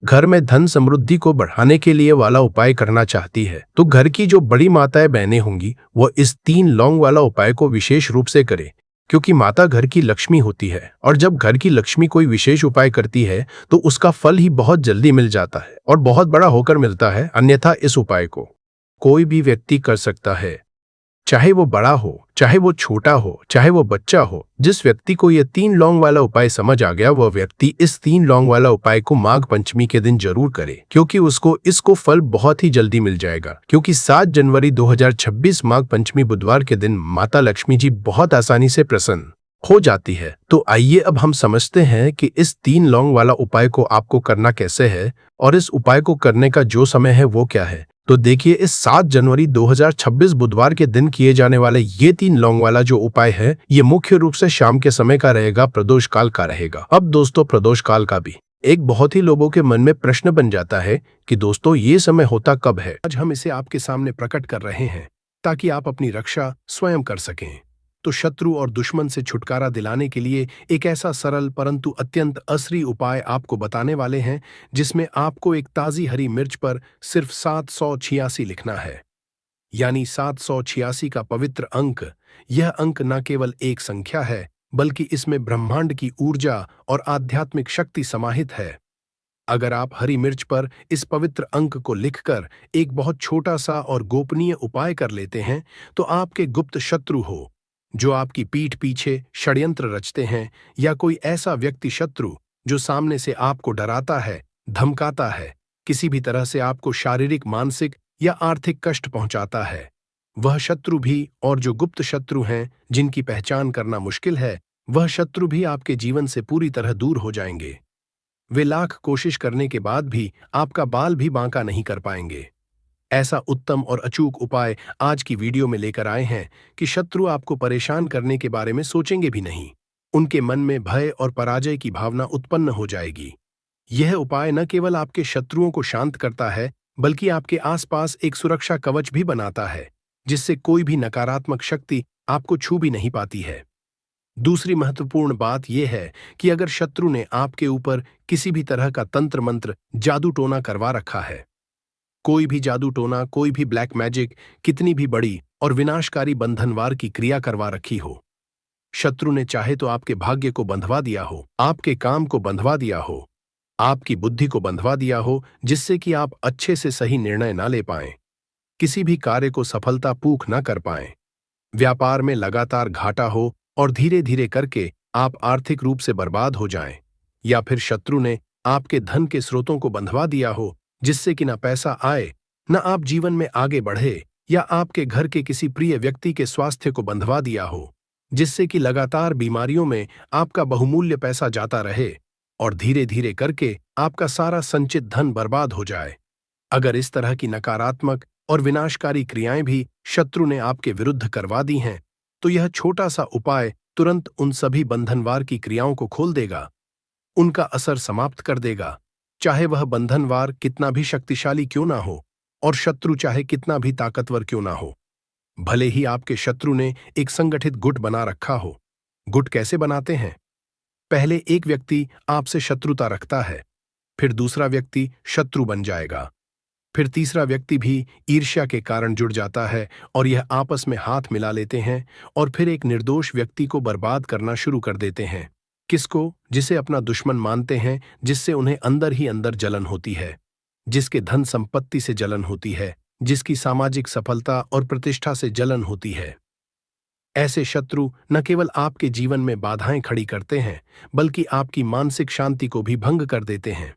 [SPEAKER 1] घर में धन समृद्धि को बढ़ाने के लिए वाला उपाय करना चाहती है, तो घर की जो बड़ी माताएं बहनें होंगी वो इस 3 लौंग वाला उपाय को विशेष रूप से करें। क्योंकि माता घर की लक्ष्मी होती है और जब घर की लक्ष्मी कोई विशेष उपाय करती है तो उसका फल ही बहुत जल्दी मिल जाता है और बहुत बड़ा होकर मिलता है। अन्यथा इस उपाय को कोई भी व्यक्ति कर सकता है, चाहे वो बड़ा हो, चाहे वो छोटा हो, चाहे वो बच्चा हो। जिस व्यक्ति को यह 3 लौंग वाला उपाय समझ आ गया, वह व्यक्ति इस 3 लौंग वाला उपाय को माघ पंचमी के दिन जरूर करे, क्योंकि उसको इसको फल बहुत ही जल्दी मिल जाएगा। क्योंकि 7 जनवरी 2026 माघ पंचमी बुधवार के दिन माता लक्ष्मी जी बहुत आसानी से प्रसन्न हो जाती है। तो आइए अब हम समझते हैं कि इस 3 लौंग वाला उपाय को आपको करना कैसे है और इस उपाय को करने का जो समय है वो क्या है। तो देखिए, इस 7 जनवरी 2026 बुधवार के दिन किए जाने वाले ये 3 लौंग वाला जो उपाय है, ये मुख्य रूप से शाम के समय का रहेगा, प्रदोष काल का रहेगा। अब दोस्तों, प्रदोष काल का भी एक बहुत ही लोगों के मन में प्रश्न बन जाता है कि दोस्तों ये समय होता कब है। आज हम इसे आपके सामने प्रकट कर रहे हैं ताकि आप अपनी रक्षा स्वयं कर सकें। तो शत्रु और दुश्मन से छुटकारा दिलाने के लिए एक ऐसा सरल परंतु अत्यंत असली उपाय आपको बताने वाले हैं, जिसमें आपको एक ताजी हरी मिर्च पर सिर्फ 786 लिखना है, यानी 786 का पवित्र अंक। यह अंक न केवल एक संख्या है, बल्कि इसमें ब्रह्मांड की ऊर्जा और आध्यात्मिक शक्ति समाहित है। अगर आप हरी मिर्च पर इस पवित्र अंक को लिखकर एक बहुत छोटा सा और गोपनीय उपाय कर लेते हैं, तो आपके गुप्त शत्रु हो जो आपकी पीठ पीछे षड्यंत्र रचते हैं, या कोई ऐसा व्यक्ति शत्रु जो सामने से आपको डराता है, धमकाता है, किसी भी तरह से आपको शारीरिक, मानसिक या आर्थिक कष्ट पहुंचाता है, वह शत्रु भी, और जो गुप्त शत्रु हैं जिनकी पहचान करना मुश्किल है, वह शत्रु भी आपके जीवन से पूरी तरह दूर हो जाएंगे। वे लाख कोशिश करने के बाद भी आपका बाल भी बांका नहीं कर पाएंगे। ऐसा उत्तम और अचूक उपाय आज की वीडियो में लेकर आए हैं कि शत्रु आपको परेशान करने के बारे में सोचेंगे भी नहीं। उनके मन में भय और पराजय की भावना उत्पन्न हो जाएगी। यह उपाय न केवल आपके शत्रुओं को शांत करता है, बल्कि आपके आसपास एक सुरक्षा कवच भी बनाता है, जिससे कोई भी नकारात्मक शक्ति आपको छू भी नहीं पाती है। दूसरी महत्वपूर्ण बात यह है कि अगर शत्रु ने आपके ऊपर किसी भी तरह का तंत्र मंत्र, जादू टोना करवा रखा है, कोई भी जादू टोना, कोई भी ब्लैक मैजिक, कितनी भी बड़ी और विनाशकारी बंधनवार की क्रिया करवा रखी हो, शत्रु ने चाहे तो आपके भाग्य को बंधवा दिया हो, आपके काम को बंधवा दिया हो, आपकी बुद्धि को बंधवा दिया हो, जिससे कि आप अच्छे से सही निर्णय ना ले पाएं, किसी भी कार्य को सफलतापूर्वक ना कर पाएं, व्यापार में लगातार घाटा हो और धीरे धीरे करके आप आर्थिक रूप से बर्बाद हो जाएं, या फिर शत्रु ने आपके धन के स्रोतों को बंधवा दिया हो, जिससे कि ना पैसा आए, न आप जीवन में आगे बढ़े, या आपके घर के किसी प्रिय व्यक्ति के स्वास्थ्य को बंधवा दिया हो, जिससे कि लगातार बीमारियों में आपका बहुमूल्य पैसा जाता रहे और धीरे धीरे करके आपका सारा संचित धन बर्बाद हो जाए। अगर इस तरह की नकारात्मक और विनाशकारी क्रियाएं भी शत्रु ने आपके विरुद्ध करवा दी हैं, तो यह छोटा सा उपाय तुरंत उन सभी बंधनवार की क्रियाओं को खोल देगा, उनका असर समाप्त कर देगा, चाहे वह बंधनवार कितना भी शक्तिशाली क्यों ना हो और शत्रु चाहे कितना भी ताकतवर क्यों ना हो। भले ही आपके शत्रु ने एक संगठित गुट बना रखा हो। गुट कैसे बनाते हैं? पहले एक व्यक्ति आपसे शत्रुता रखता है, फिर दूसरा व्यक्ति शत्रु बन जाएगा, फिर तीसरा व्यक्ति भी ईर्ष्या के कारण जुड़ जाता है और यह आपस में हाथ मिला लेते हैं और फिर एक निर्दोष व्यक्ति को बर्बाद करना शुरू कर देते हैं। किसको? जिसे अपना दुश्मन मानते हैं, जिससे उन्हें अंदर ही अंदर जलन होती है, जिसके धन संपत्ति से जलन होती है, जिसकी सामाजिक सफलता और प्रतिष्ठा से जलन होती है। ऐसे शत्रु न केवल आपके जीवन में बाधाएं खड़ी करते हैं, बल्कि आपकी मानसिक शांति को भी भंग कर देते हैं।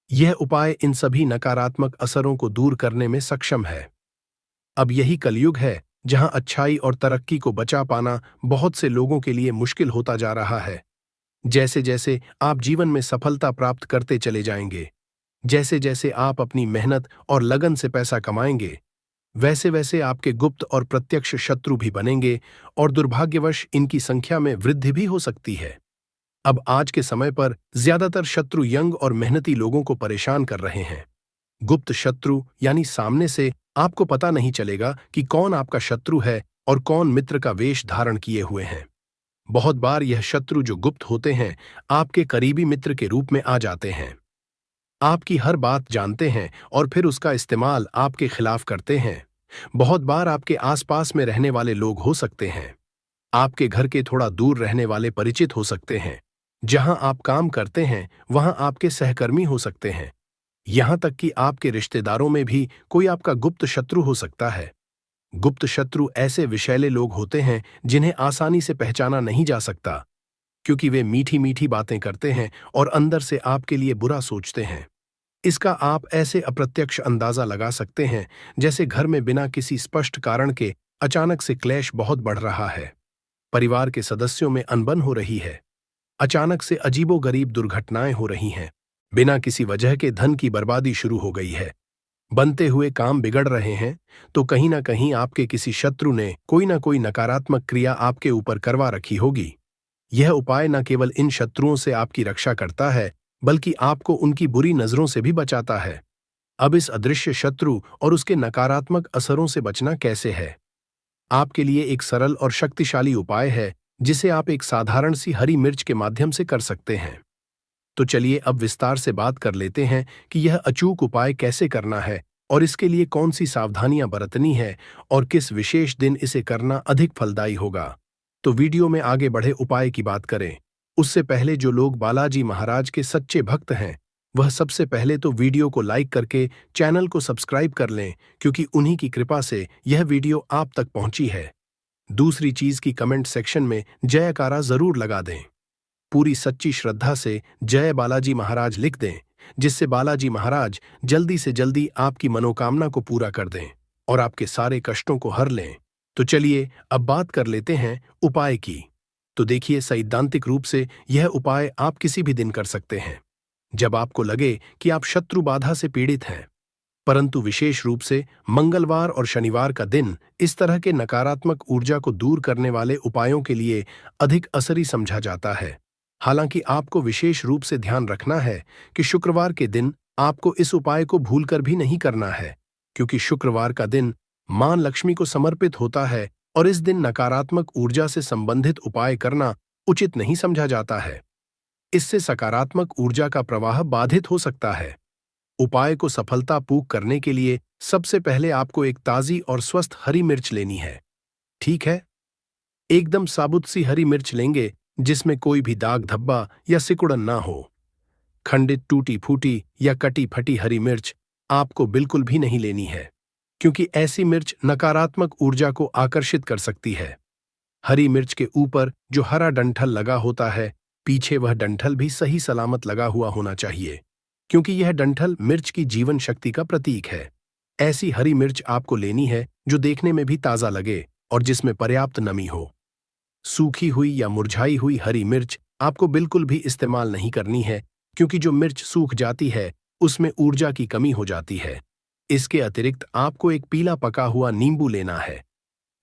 [SPEAKER 1] यह उपाय इन सभी नकारात्मक असरों को दूर करने में सक्षम है। अब यही कलयुग है जहां अच्छाई और तरक्की को बचा पाना बहुत से लोगों के लिए मुश्किल होता जा रहा है। जैसे जैसे आप जीवन में सफलता प्राप्त करते चले जाएंगे, जैसे जैसे आप अपनी मेहनत और लगन से पैसा कमाएंगे, वैसे वैसे आपके गुप्त और प्रत्यक्ष शत्रु भी बनेंगे और दुर्भाग्यवश इनकी संख्या में वृद्धि भी हो सकती है। अब आज के समय पर ज्यादातर शत्रु यंग और मेहनती लोगों को परेशान कर रहे हैं। गुप्त शत्रु यानी सामने से आपको पता नहीं चलेगा कि कौन आपका शत्रु है और कौन मित्र का वेश धारण किए हुए हैं। बहुत बार यह शत्रु जो गुप्त होते हैं, आपके करीबी मित्र के रूप में आ जाते हैं। आपकी हर बात जानते हैं और फिर उसका इस्तेमाल आपके खिलाफ करते हैं। बहुत बार आपके आसपास में रहने वाले लोग हो सकते हैं, आपके घर के थोड़ा दूर रहने वाले परिचित हो सकते हैं, जहां आप काम करते हैं वहां आपके सहकर्मी हो सकते हैं, यहां तक कि आपके रिश्तेदारों में भी कोई आपका गुप्त शत्रु हो सकता है। गुप्त शत्रु ऐसे विषैले लोग होते हैं जिन्हें आसानी से पहचाना नहीं जा सकता, क्योंकि वे मीठी मीठी बातें करते हैं और अंदर से आपके लिए बुरा सोचते हैं। इसका आप ऐसे अप्रत्यक्ष अंदाजा लगा सकते हैं जैसे घर में बिना किसी स्पष्ट कारण के अचानक से क्लेश बहुत बढ़ रहा है, परिवार के सदस्यों में अनबन हो रही है, अचानक से अजीबोगरीब दुर्घटनाएं हो रही हैं, बिना किसी वजह के धन की बर्बादी शुरू हो गई है, बनते हुए काम बिगड़ रहे हैं, तो कहीं ना कहीं आपके किसी शत्रु ने कोई ना कोई नकारात्मक क्रिया आपके ऊपर करवा रखी होगी। यह उपाय न केवल इन शत्रुओं से आपकी रक्षा करता है, बल्कि आपको उनकी बुरी नजरों से भी बचाता है। अब इस अदृश्य शत्रु और उसके नकारात्मक असरों से बचना कैसे है? आपके लिए एक सरल और शक्तिशाली उपाय है जिसे आप एक साधारण सी हरी मिर्च के माध्यम से कर सकते हैं। तो चलिए अब विस्तार से बात कर लेते हैं कि यह अचूक उपाय कैसे करना है और इसके लिए कौन सी सावधानियां बरतनी है और किस विशेष दिन इसे करना अधिक फलदायी होगा। तो वीडियो में आगे बढ़े उपाय की बात करें, उससे पहले जो लोग बालाजी महाराज के सच्चे भक्त हैं, वह सबसे पहले तो वीडियो को लाइक करके चैनल को सब्सक्राइब कर लें, क्योंकि उन्हीं की कृपा से यह वीडियो आप तक पहुंची है। दूसरी चीज की कमेंट सेक्शन में जयकारा जरूर लगा दें। पूरी सच्ची श्रद्धा से जय बालाजी महाराज लिख दें, जिससे बालाजी महाराज जल्दी से जल्दी आपकी मनोकामना को पूरा कर दें और आपके सारे कष्टों को हर लें। तो चलिए अब बात कर लेते हैं उपाय की। तो देखिए, सैद्धांतिक रूप से यह उपाय आप किसी भी दिन कर सकते हैं जब आपको लगे कि आप शत्रु बाधा से पीड़ित हैं, परंतु विशेष रूप से मंगलवार और शनिवार का दिन इस तरह के नकारात्मक ऊर्जा को दूर करने वाले उपायों के लिए अधिक असरी समझा जाता है। हालांकि आपको विशेष रूप से ध्यान रखना है कि शुक्रवार के दिन आपको इस उपाय को भूलकर भी नहीं करना है, क्योंकि शुक्रवार का दिन मां लक्ष्मी को समर्पित होता है और इस दिन नकारात्मक ऊर्जा से संबंधित उपाय करना उचित नहीं समझा जाता है। इससे सकारात्मक ऊर्जा का प्रवाह बाधित हो सकता है। उपाय को सफलतापूर्वक करने के लिए सबसे पहले आपको एक ताजी और स्वस्थ हरी मिर्च लेनी है। ठीक है, एकदम साबुत सी हरी मिर्च लेंगे जिसमें कोई भी दाग धब्बा या सिकुड़न ना हो। खंडित, टूटी फूटी या कटी फटी हरी मिर्च आपको बिल्कुल भी नहीं लेनी है, क्योंकि ऐसी मिर्च नकारात्मक ऊर्जा को आकर्षित कर सकती है। हरी मिर्च के ऊपर जो हरा डंठल लगा होता है, पीछे वह डंठल भी सही सलामत लगा हुआ होना चाहिए, क्योंकि यह डंठल मिर्च की जीवन शक्ति का प्रतीक है। ऐसी हरी मिर्च आपको लेनी है जो देखने में भी ताजा लगे और जिसमें पर्याप्त नमी हो। सूखी हुई या मुरझाई हुई हरी मिर्च आपको बिल्कुल भी इस्तेमाल नहीं करनी है, क्योंकि जो मिर्च सूख जाती है उसमें ऊर्जा की कमी हो जाती है। इसके अतिरिक्त आपको एक पीला पका हुआ नींबू लेना है।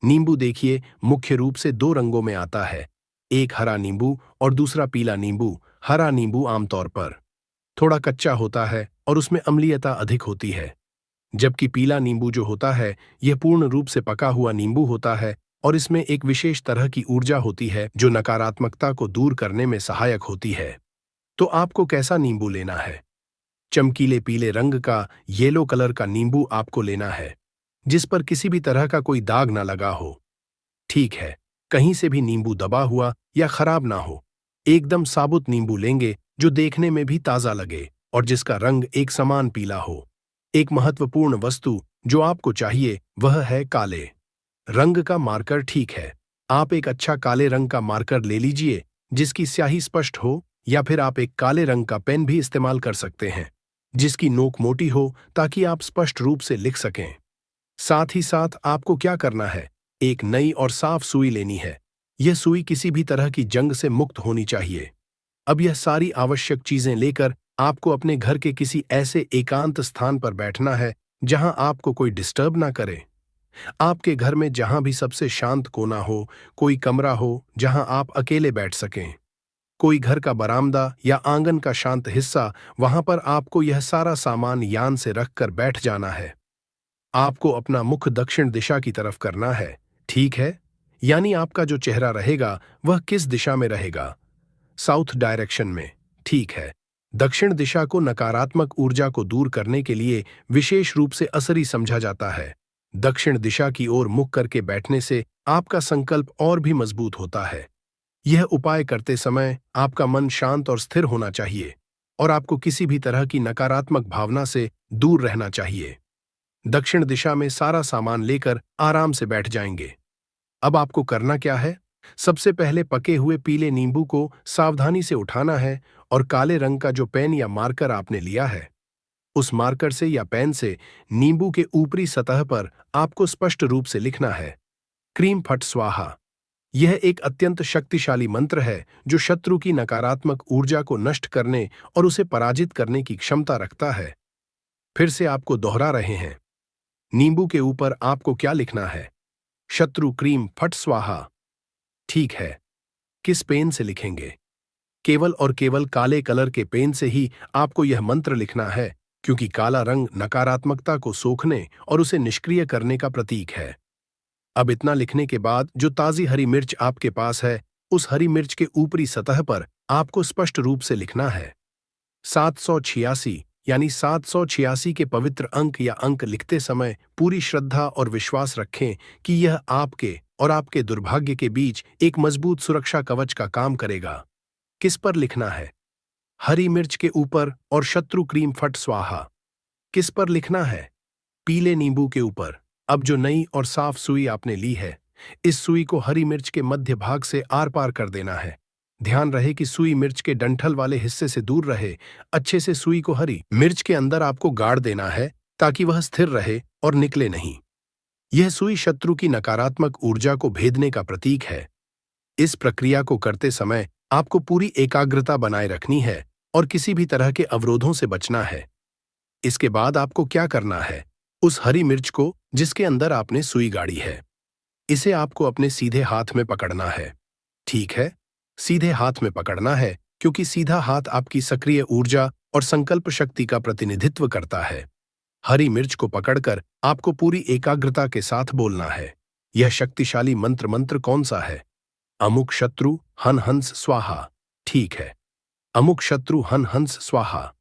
[SPEAKER 1] नींबू देखिए मुख्य रूप से दो रंगों में आता है, एक हरा नींबू और दूसरा पीला नींबू। हरा नींबू आमतौर पर थोड़ा कच्चा होता है और उसमें अम्लीयता अधिक होती है, जबकि पीला नींबू जो होता है यह पूर्ण रूप से पका हुआ नींबू होता है और इसमें एक विशेष तरह की ऊर्जा होती है जो नकारात्मकता को दूर करने में सहायक होती है। तो आपको कैसा नींबू लेना है? चमकीले पीले रंग का येलो कलर का नींबू आपको लेना है, जिस पर किसी भी तरह का कोई दाग ना लगा हो। ठीक है, कहीं से भी नींबू दबा हुआ या खराब ना हो। एकदम साबुत नींबू लेंगे जो देखने में भी ताजा लगे और जिसका रंग एक समान पीला हो। एक महत्वपूर्ण वस्तु जो आपको चाहिए वह है काले रंग का मार्कर। ठीक है, आप एक अच्छा काले रंग का मार्कर ले लीजिए जिसकी स्याही स्पष्ट हो, या फिर आप एक काले रंग का पेन भी इस्तेमाल कर सकते हैं जिसकी नोक मोटी हो ताकि आप स्पष्ट रूप से लिख सकें। साथ ही साथ आपको क्या करना है, एक नई और साफ सुई लेनी है। यह सुई किसी भी तरह की जंग से मुक्त होनी चाहिए। अब यह सारी आवश्यक चीजें लेकर आपको अपने घर के किसी ऐसे एकांत स्थान पर बैठना है जहां आपको कोई डिस्टर्ब ना करे। आपके घर में जहां भी सबसे शांत कोना हो, कोई कमरा हो जहां आप अकेले बैठ सकें, कोई घर का बरामदा या आंगन का शांत हिस्सा, वहां पर आपको यह सारा सामान यान से रखकर बैठ जाना है। आपको अपना मुख दक्षिण दिशा की तरफ करना है, ठीक है? यानी आपका जो चेहरा रहेगा वह किस दिशा में रहेगा? साउथ डायरेक्शन में। ठीक है, दक्षिण दिशा को नकारात्मक ऊर्जा को दूर करने के लिए विशेष रूप से असरी समझा जाता है। दक्षिण दिशा की ओर मुख करके बैठने से आपका संकल्प और भी मजबूत होता है। यह उपाय करते समय आपका मन शांत और स्थिर होना चाहिए और आपको किसी भी तरह की नकारात्मक भावना से दूर रहना चाहिए। दक्षिण दिशा में सारा सामान लेकर आराम से बैठ जाएंगे। अब आपको करना क्या है? सबसे पहले पके हुए पीले नींबू को सावधानी से उठाना है और काले रंग का जो पेन या मार्कर आपने लिया है, उस मार्कर से या पेन से नींबू के ऊपरी सतह पर आपको स्पष्ट रूप से लिखना है, क्रीम फट स्वाहा। यह एक अत्यंत शक्तिशाली मंत्र है जो शत्रु की नकारात्मक ऊर्जा को नष्ट करने और उसे पराजित करने की क्षमता रखता है। फिर से आपको दोहरा रहे हैं। नींबू के ऊपर आपको क्या लिखना है? शत्रु क्रीम फट स्वाहा। ठीक है, किस पेन से लिखेंगे? केवल और केवल काले कलर के पेन से ही आपको यह मंत्र लिखना है, क्योंकि काला रंग नकारात्मकता को सोखने और उसे निष्क्रिय करने का प्रतीक है। अब इतना लिखने के बाद जो ताजी हरी मिर्च आपके पास है, उस हरी मिर्च के ऊपरी सतह पर आपको स्पष्ट रूप से लिखना है 786। यानी 786 के पवित्र अंक या अंक लिखते समय पूरी श्रद्धा और विश्वास रखें कि यह आपके और आपके दुर्भाग्य के बीच एक मजबूत सुरक्षा कवच का काम करेगा। किस पर लिखना है? हरी मिर्च के ऊपर। और शत्रु क्रीम फट स्वाहा किस पर लिखना है? पीले नींबू के ऊपर। अब जो नई और साफ सुई आपने ली है, इस सुई को हरी मिर्च के मध्य भाग से आर पार कर देना है। ध्यान रहे कि सुई मिर्च के डंठल वाले हिस्से से दूर रहे। अच्छे से सुई को हरी मिर्च के अंदर आपको गाड़ देना है ताकि वह स्थिर रहे और निकले नहीं। यह सुई शत्रु की नकारात्मक ऊर्जा को भेदने का प्रतीक है। इस प्रक्रिया को करते समय आपको पूरी एकाग्रता बनाए रखनी है और किसी भी तरह के अवरोधों से बचना है। इसके बाद आपको क्या करना है? उस हरी मिर्च को जिसके अंदर आपने सुई गाड़ी है, इसे आपको अपने सीधे हाथ में पकड़ना है। ठीक है, सीधे हाथ में पकड़ना है क्योंकि सीधा हाथ आपकी सक्रिय ऊर्जा और संकल्प शक्ति का प्रतिनिधित्व करता है। हरी मिर्च को पकड़कर आपको पूरी एकाग्रता के साथ बोलना है। यह शक्तिशाली मंत्र कौन सा है? अमुक शत्रु हन हंस स्वाहा। ठीक है, अमुक शत्रु हन हंस स्वाहा।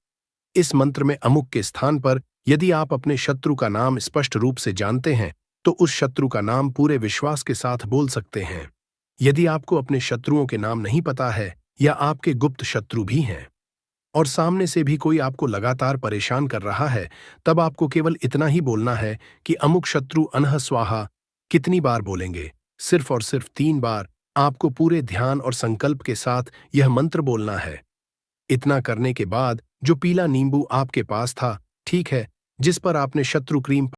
[SPEAKER 1] इस मंत्र में अमुक के स्थान पर यदि आप अपने शत्रु का नाम स्पष्ट रूप से जानते हैं तो उस शत्रु का नाम पूरे विश्वास के साथ बोल सकते हैं। यदि आपको अपने शत्रुओं के नाम नहीं पता है या आपके गुप्त शत्रु भी हैं और सामने से भी कोई आपको लगातार परेशान कर रहा है, तब आपको केवल इतना ही बोलना है कि अमुक शत्रु अनह स्वाहा। कितनी बार बोलेंगे? सिर्फ और सिर्फ 3 बार। आपको पूरे ध्यान और संकल्प के साथ यह मंत्र बोलना है। इतना करने के बाद जो पीला नींबू आपके पास था, ठीक है, जिस पर आपने शत्रु क्रीम